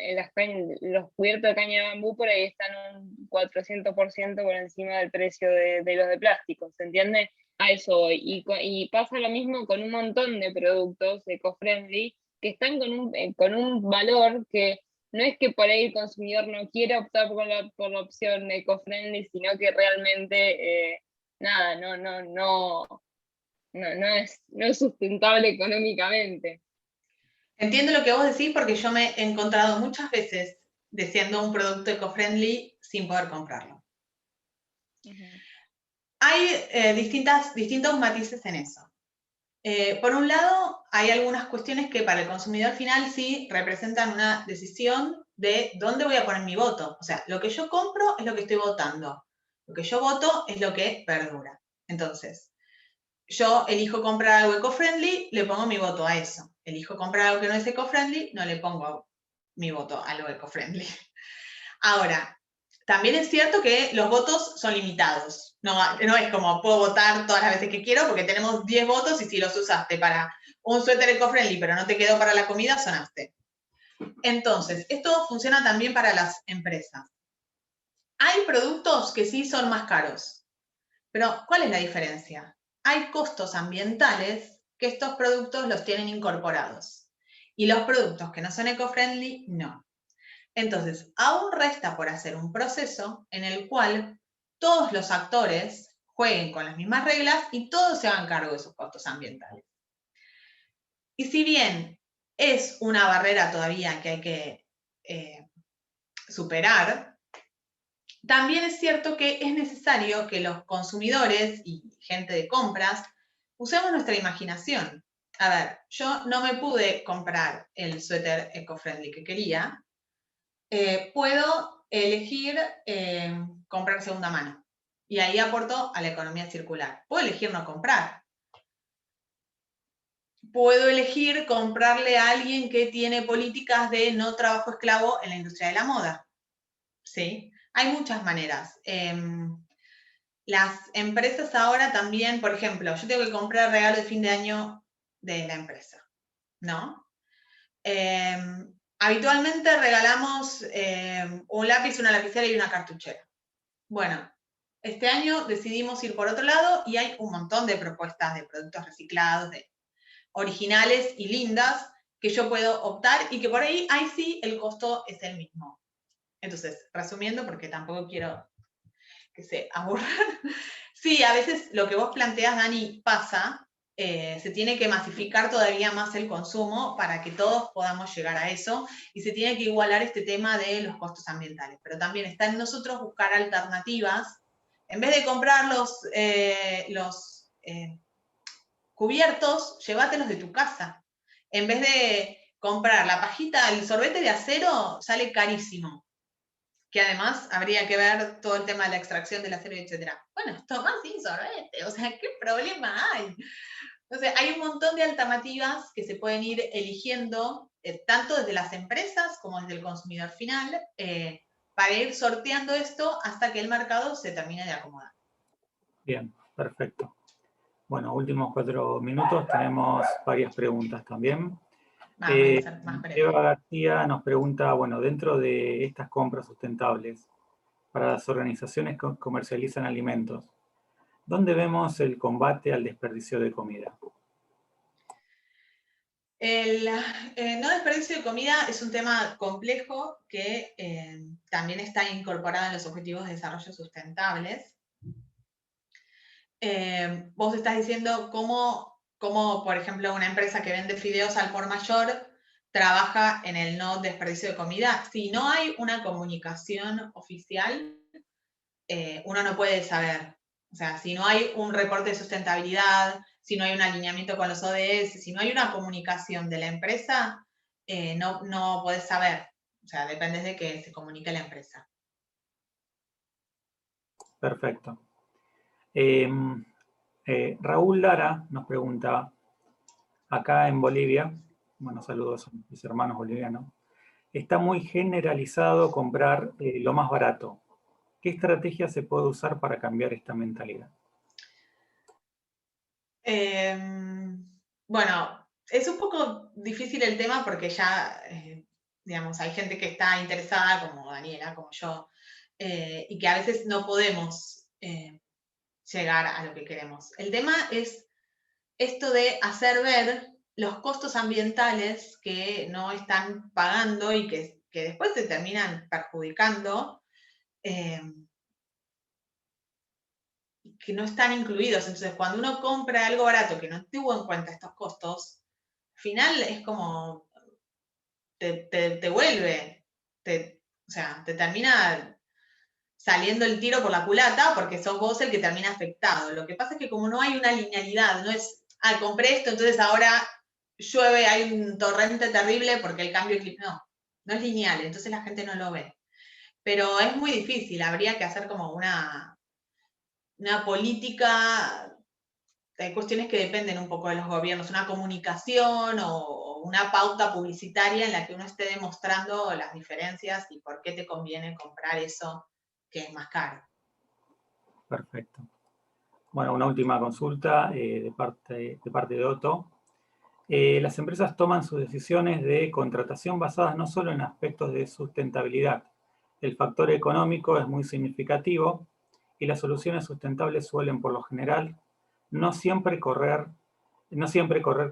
Speaker 3: los cubiertos de caña de bambú por ahí están un 400% por encima del precio de los de plástico, ¿se entiende? A eso voy. Y pasa lo mismo con un montón de productos eco-friendly que están con un valor que no es que por ahí el consumidor no quiera optar por la opción eco-friendly, sino que realmente nada, no es sustentable económicamente.
Speaker 2: Entiendo lo que vos decís porque yo me he encontrado muchas veces deseando un producto eco-friendly sin poder comprarlo. Hay distintos matices en eso. Por un lado, hay algunas cuestiones que para el consumidor final sí representan una decisión de dónde voy a poner mi voto. O sea, lo que yo compro es lo que estoy votando. Lo que yo voto es lo que perdura. Entonces, yo elijo comprar algo eco-friendly, le pongo mi voto a eso. Elijo comprar algo que no es eco-friendly, no le pongo mi voto a lo eco-friendly. Ahora, también es cierto que los votos son limitados. No es como puedo votar todas las veces que quiero porque tenemos 10 votos y si los usaste para un suéter eco-friendly pero no te quedó para la comida, sonaste. Entonces, esto funciona también para las empresas. Hay productos que sí son más caros, pero ¿cuál es la diferencia? Hay costos ambientales que estos productos los tienen incorporados y los productos que no son eco-friendly, no. Entonces, aún resta por hacer un proceso en el cual todos los actores jueguen con las mismas reglas y todos se hagan cargo de sus costos ambientales. Y si bien es una barrera todavía que hay que superar, también es cierto que es necesario que los consumidores y gente de compras usemos nuestra imaginación. A ver, yo no me pude comprar el suéter eco-friendly que quería, puedo elegir comprar segunda mano. Y ahí aporto a la economía circular. Puedo elegir no comprar. Puedo elegir comprarle a alguien que tiene políticas de no trabajo esclavo en la industria de la moda. ¿Sí? Hay muchas maneras. Las empresas ahora también, por ejemplo, yo tengo que comprar el regalo de fin de año de la empresa, ¿no? Habitualmente regalamos un lápiz, una lapicera y una cartuchera. Bueno, este año decidimos ir por otro lado y hay un montón de propuestas de productos reciclados, de originales y lindas que yo puedo optar y que por ahí sí el costo es el mismo. Entonces, resumiendo, porque tampoco quiero que se aburran, sí, a veces lo que vos planteas, Dani, pasa. Se tiene que masificar todavía más el consumo para que todos podamos llegar a eso y se tiene que igualar este tema de los costos ambientales. Pero también está en nosotros buscar alternativas. En vez de comprar los cubiertos, llévatelos de tu casa. En vez de comprar la pajita, el sorbete de acero sale carísimo. Que además habría que ver todo el tema de la extracción del acero, etc. Bueno, toma sin sorbete, o sea, ¿qué problema hay? Entonces, hay un montón de alternativas que se pueden ir eligiendo, tanto desde las empresas como desde el consumidor final, para ir sorteando esto hasta que el mercado se termine de acomodar.
Speaker 1: Bien, perfecto. Bueno, últimos 4 minutos, tenemos varias preguntas también. Eva García nos pregunta, bueno, dentro de estas compras sustentables para las organizaciones que comercializan alimentos, ¿dónde vemos el combate al desperdicio de comida?
Speaker 2: El no desperdicio de comida es un tema complejo que también está incorporado en los Objetivos de Desarrollo Sustentables. Vos estás diciendo cómo, por ejemplo, una empresa que vende fideos al por mayor trabaja en el no desperdicio de comida. Si no hay una comunicación oficial, uno no puede saber. O sea, si no hay un reporte de sustentabilidad, si no hay un alineamiento con los ODS, si no hay una comunicación de la empresa, no podés saber. O O sea, depende de que se comunique la empresa.
Speaker 1: Perfecto. Raúl Lara nos pregunta, acá en Bolivia, bueno, saludos a mis hermanos bolivianos, está muy generalizado comprar lo más barato. ¿Qué estrategia se puede usar para cambiar esta mentalidad?
Speaker 2: Bueno, es un poco difícil el tema porque ya, digamos, hay gente que está interesada, como Daniela, como yo, y que a veces no podemos llegar a lo que queremos. El tema es esto de hacer ver los costos ambientales que no están pagando y que después se terminan perjudicando, que no están incluidos. Entonces, cuando uno compra algo barato que no tuvo en cuenta estos costos, al final es como te vuelve, o sea, te termina saliendo el tiro por la culata porque sos vos el que termina afectado. Lo que pasa es que como no hay una linealidad, no es, compré esto, entonces ahora llueve, hay un torrente terrible porque el cambio climático, no es lineal, entonces la gente no lo ve. Pero es muy difícil, habría que hacer como una política. Hay cuestiones que dependen un poco de los gobiernos, una comunicación o una pauta publicitaria en la que uno esté demostrando las diferencias y por qué te conviene comprar eso que es más caro.
Speaker 1: Perfecto. Bueno, una última consulta de parte de Otto. Las empresas toman sus decisiones de contratación basadas no solo en aspectos de sustentabilidad. El factor económico es muy significativo y las soluciones sustentables suelen, por lo general, no siempre correr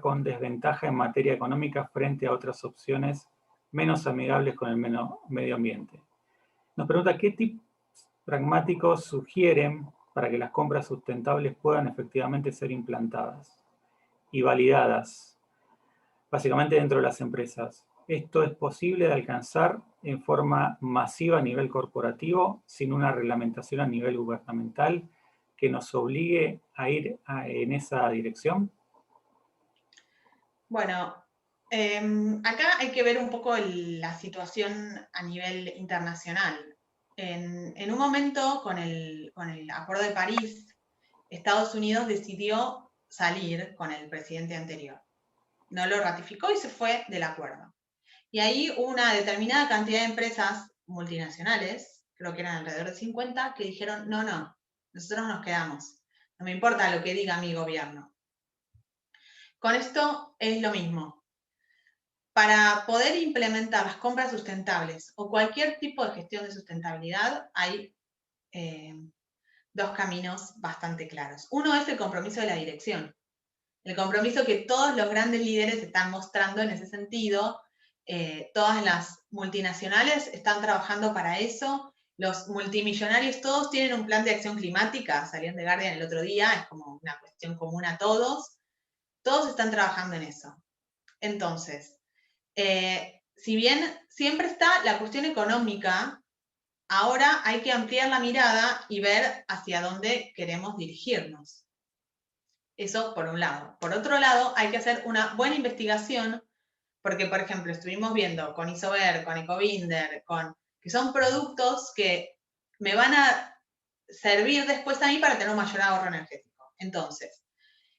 Speaker 1: con desventaja en materia económica frente a otras opciones menos amigables con el medio ambiente. Nos pregunta qué tips pragmáticos sugieren para que las compras sustentables puedan efectivamente ser implantadas y validadas, básicamente dentro de las empresas. Esto es posible de alcanzar en forma masiva a nivel corporativo, sin una reglamentación a nivel gubernamental que nos obligue a ir en esa dirección.
Speaker 2: Bueno, acá hay que ver un poco la situación a nivel internacional. En un momento, con el Acuerdo de París, Estados Unidos decidió salir con el presidente anterior. No lo ratificó y se fue del acuerdo. Y ahí una determinada cantidad de empresas multinacionales, creo que eran alrededor de 50, que dijeron, no, nosotros nos quedamos. No me importa lo que diga mi gobierno. Con esto es lo mismo. Para poder implementar las compras sustentables o cualquier tipo de gestión de sustentabilidad, hay dos caminos bastante claros. Uno es el compromiso de la dirección. El compromiso que todos los grandes líderes están mostrando en ese sentido. Todas las multinacionales están trabajando para eso. Los multimillonarios todos tienen un plan de acción climática. Salió en The Guardian el otro día, es como una cuestión común a todos. Todos están trabajando en eso. Entonces, si bien siempre está la cuestión económica, ahora hay que ampliar la mirada y ver hacia dónde queremos dirigirnos. Eso por un lado. Por otro lado, hay que hacer una buena investigación, porque, por ejemplo, estuvimos viendo con Isover, con Ecobinder, que son productos que me van a servir después a mí para tener un mayor ahorro energético. Entonces,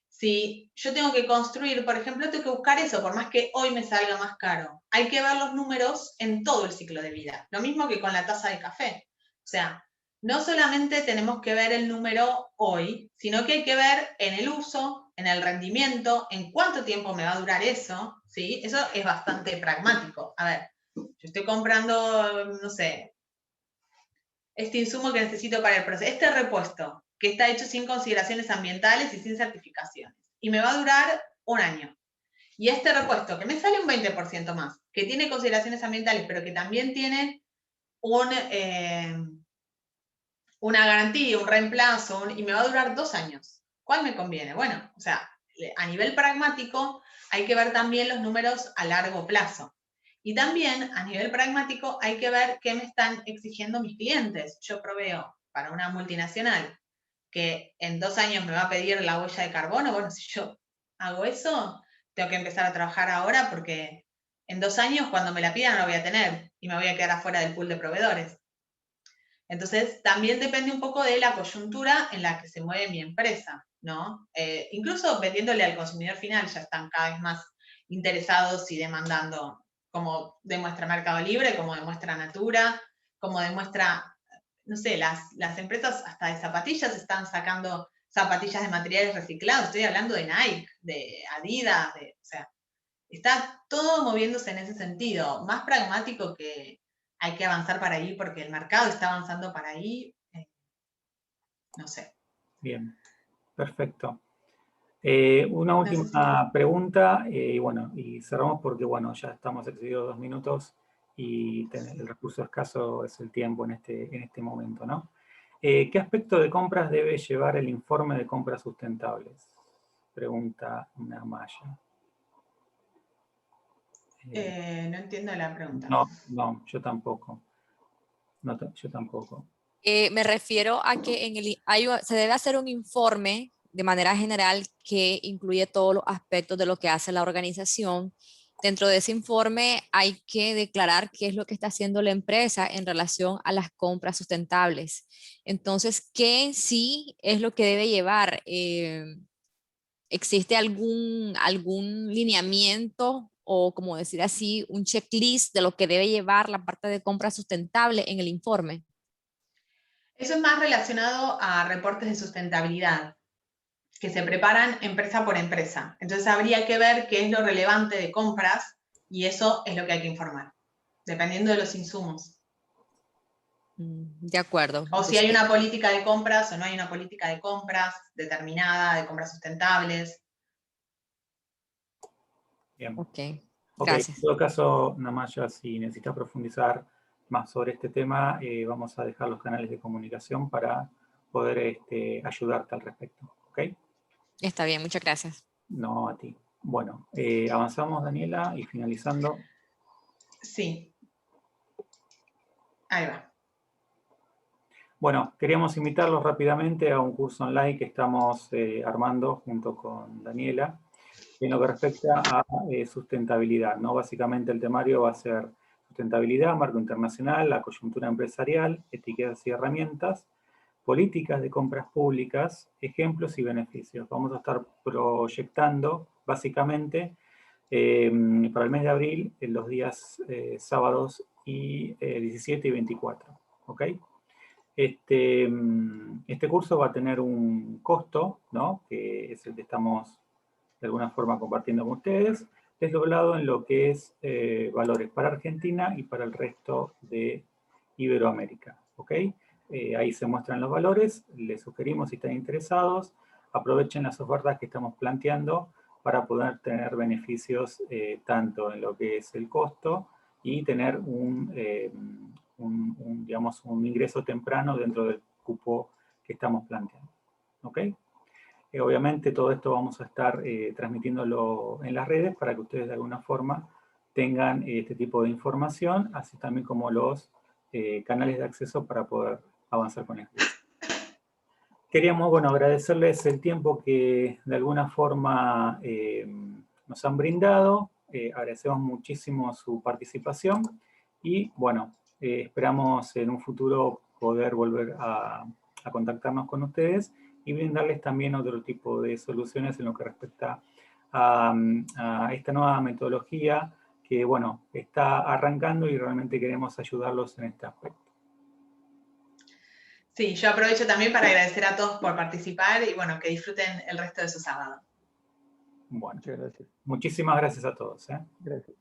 Speaker 2: si yo tengo que construir, por ejemplo, tengo que buscar eso, por más que hoy me salga más caro. Hay que ver los números en todo el ciclo de vida. Lo mismo que con la taza de café. O sea, no solamente tenemos que ver el número hoy, sino que hay que ver en el uso, en el rendimiento, en cuánto tiempo me va a durar eso, ¿sí? Eso es bastante pragmático. A ver, yo estoy comprando, no sé, este insumo que necesito para el proceso, este repuesto, que está hecho sin consideraciones ambientales y sin certificaciones, y me va a durar un año. Y este repuesto, que me sale un 20% más, que tiene consideraciones ambientales, pero que también tiene una garantía, un reemplazo, y me va a durar 2 años. ¿Cuál me conviene? Bueno, o sea, a nivel pragmático hay que ver también los números a largo plazo. Y también a nivel pragmático hay que ver qué me están exigiendo mis clientes. Yo proveo para una multinacional que en 2 años me va a pedir la huella de carbono. Bueno, si yo hago eso, tengo que empezar a trabajar ahora porque en 2 años cuando me la pidan no la voy a tener y me voy a quedar afuera del pool de proveedores. Entonces, también depende un poco de la coyuntura en la que se mueve mi empresa, ¿no? Incluso vendiéndole al consumidor final ya están cada vez más interesados y demandando, como demuestra Mercado Libre, como demuestra Natura, como demuestra, no sé, las empresas hasta de zapatillas están sacando zapatillas de materiales reciclados. Estoy hablando de Nike, de Adidas, o sea, está todo moviéndose en ese sentido, más pragmático que hay que avanzar para ahí porque el mercado está avanzando para ahí, no sé.
Speaker 1: Bien, perfecto. Una última pregunta, y bueno, y cerramos porque bueno, ya estamos excedidos 2 minutos y el recurso escaso es el tiempo en este momento, ¿no? ¿Qué aspecto de compras debe llevar el informe de compras sustentables? Pregunta Namaya.
Speaker 2: No entiendo la pregunta.
Speaker 1: No, yo tampoco. No, yo tampoco.
Speaker 4: Me refiero a que se debe hacer un informe de manera general que incluye todos los aspectos de lo que hace la organización. Dentro de ese informe hay que declarar qué es lo que está haciendo la empresa en relación a las compras sustentables. Entonces, ¿qué en sí es lo que debe llevar? ¿Existe algún lineamiento o, como decir así, un checklist de lo que debe llevar la parte de compra sustentable en el informe?
Speaker 2: Eso es más relacionado a reportes de sustentabilidad que se preparan empresa por empresa. Entonces habría que ver qué es lo relevante de compras y eso es lo que hay que informar, dependiendo de los insumos.
Speaker 4: De acuerdo.
Speaker 2: O si hay una política de compras o no hay una política de compras determinada, de compras sustentables.
Speaker 1: Bien.
Speaker 4: Ok,
Speaker 1: gracias.
Speaker 4: Okay.
Speaker 1: En todo caso, Namaya, si necesitas profundizar más sobre este tema, vamos a dejar los canales de comunicación para poder ayudarte al respecto. ¿Ok?
Speaker 4: Está bien, muchas gracias.
Speaker 1: No, a ti. Bueno, avanzamos, Daniela, y finalizando.
Speaker 2: Sí. Ahí va.
Speaker 1: Bueno, queríamos invitarlos rápidamente a un curso online que estamos armando junto con Daniela en lo que respecta a sustentabilidad, ¿no? Básicamente el temario va a ser sustentabilidad, marco internacional, la coyuntura empresarial, etiquetas y herramientas, políticas de compras públicas, ejemplos y beneficios. Vamos a estar proyectando básicamente para el mes de abril en los días sábados y 17 y 24. ¿Ok? Este curso va a tener un costo, ¿no? Que es el que estamos de alguna forma compartiendo con ustedes, desdoblado en lo que es valores para Argentina y para el resto de Iberoamérica. ¿Ok? Ahí se muestran los valores, les sugerimos si están interesados, aprovechen las ofertas que estamos planteando para poder tener beneficios tanto en lo que es el costo y tener digamos, un ingreso temprano dentro del cupo que estamos planteando. ¿Ok? Obviamente todo esto vamos a estar transmitiéndolo en las redes para que ustedes de alguna forma tengan este tipo de información, así también como los canales de acceso para poder avanzar con esto. Queríamos, bueno, agradecerles el tiempo que de alguna forma nos han brindado, agradecemos muchísimo su participación y, bueno, esperamos en un futuro poder volver a contactarnos con ustedes y brindarles también otro tipo de soluciones en lo que respecta a esta nueva metodología que, bueno, está arrancando y realmente queremos ayudarlos en este aspecto.
Speaker 2: Sí, yo aprovecho también para agradecer a todos por participar y bueno, que disfruten el resto de su sábado.
Speaker 1: Bueno,
Speaker 5: muchas gracias.
Speaker 1: Muchísimas gracias a todos.
Speaker 5: Gracias.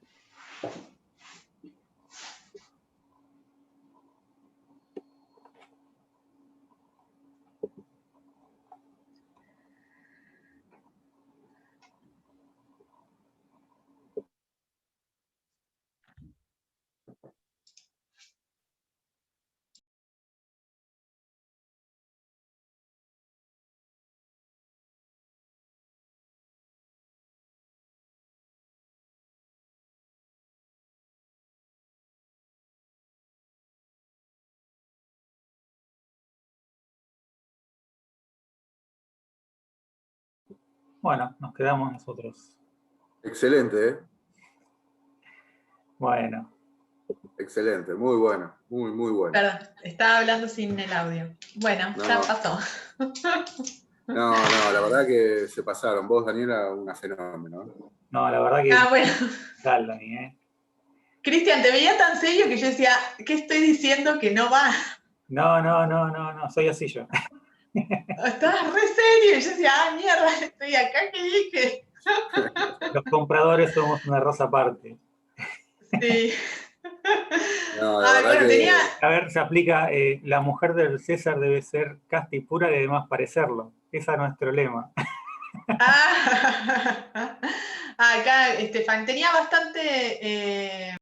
Speaker 1: Bueno, nos quedamos nosotros.
Speaker 6: Excelente, ¿eh?
Speaker 1: Bueno,
Speaker 5: Excelente, muy bueno, muy bueno.
Speaker 2: Perdón, estaba hablando sin el audio. Bueno,
Speaker 5: No.
Speaker 2: ya pasó.
Speaker 5: No, la verdad que se pasaron. Vos, Daniela, una fenómeno.
Speaker 1: no, la verdad que
Speaker 2: Bueno.
Speaker 1: tal, Dani,
Speaker 2: Cristian, te veía tan serio que yo decía, ¿qué estoy diciendo que no va?
Speaker 1: No, soy así yo.
Speaker 2: Estabas re serio. Y yo decía, mierda, estoy acá, ¿qué dije?
Speaker 1: Los compradores somos una raza aparte.
Speaker 2: Sí.
Speaker 5: No, la verdad
Speaker 2: bueno,
Speaker 5: que...
Speaker 2: tenía...
Speaker 1: A ver, se aplica, la mujer del César debe ser casta y pura y además parecerlo. Ese es nuestro lema.
Speaker 2: acá, Estefan, tenía bastante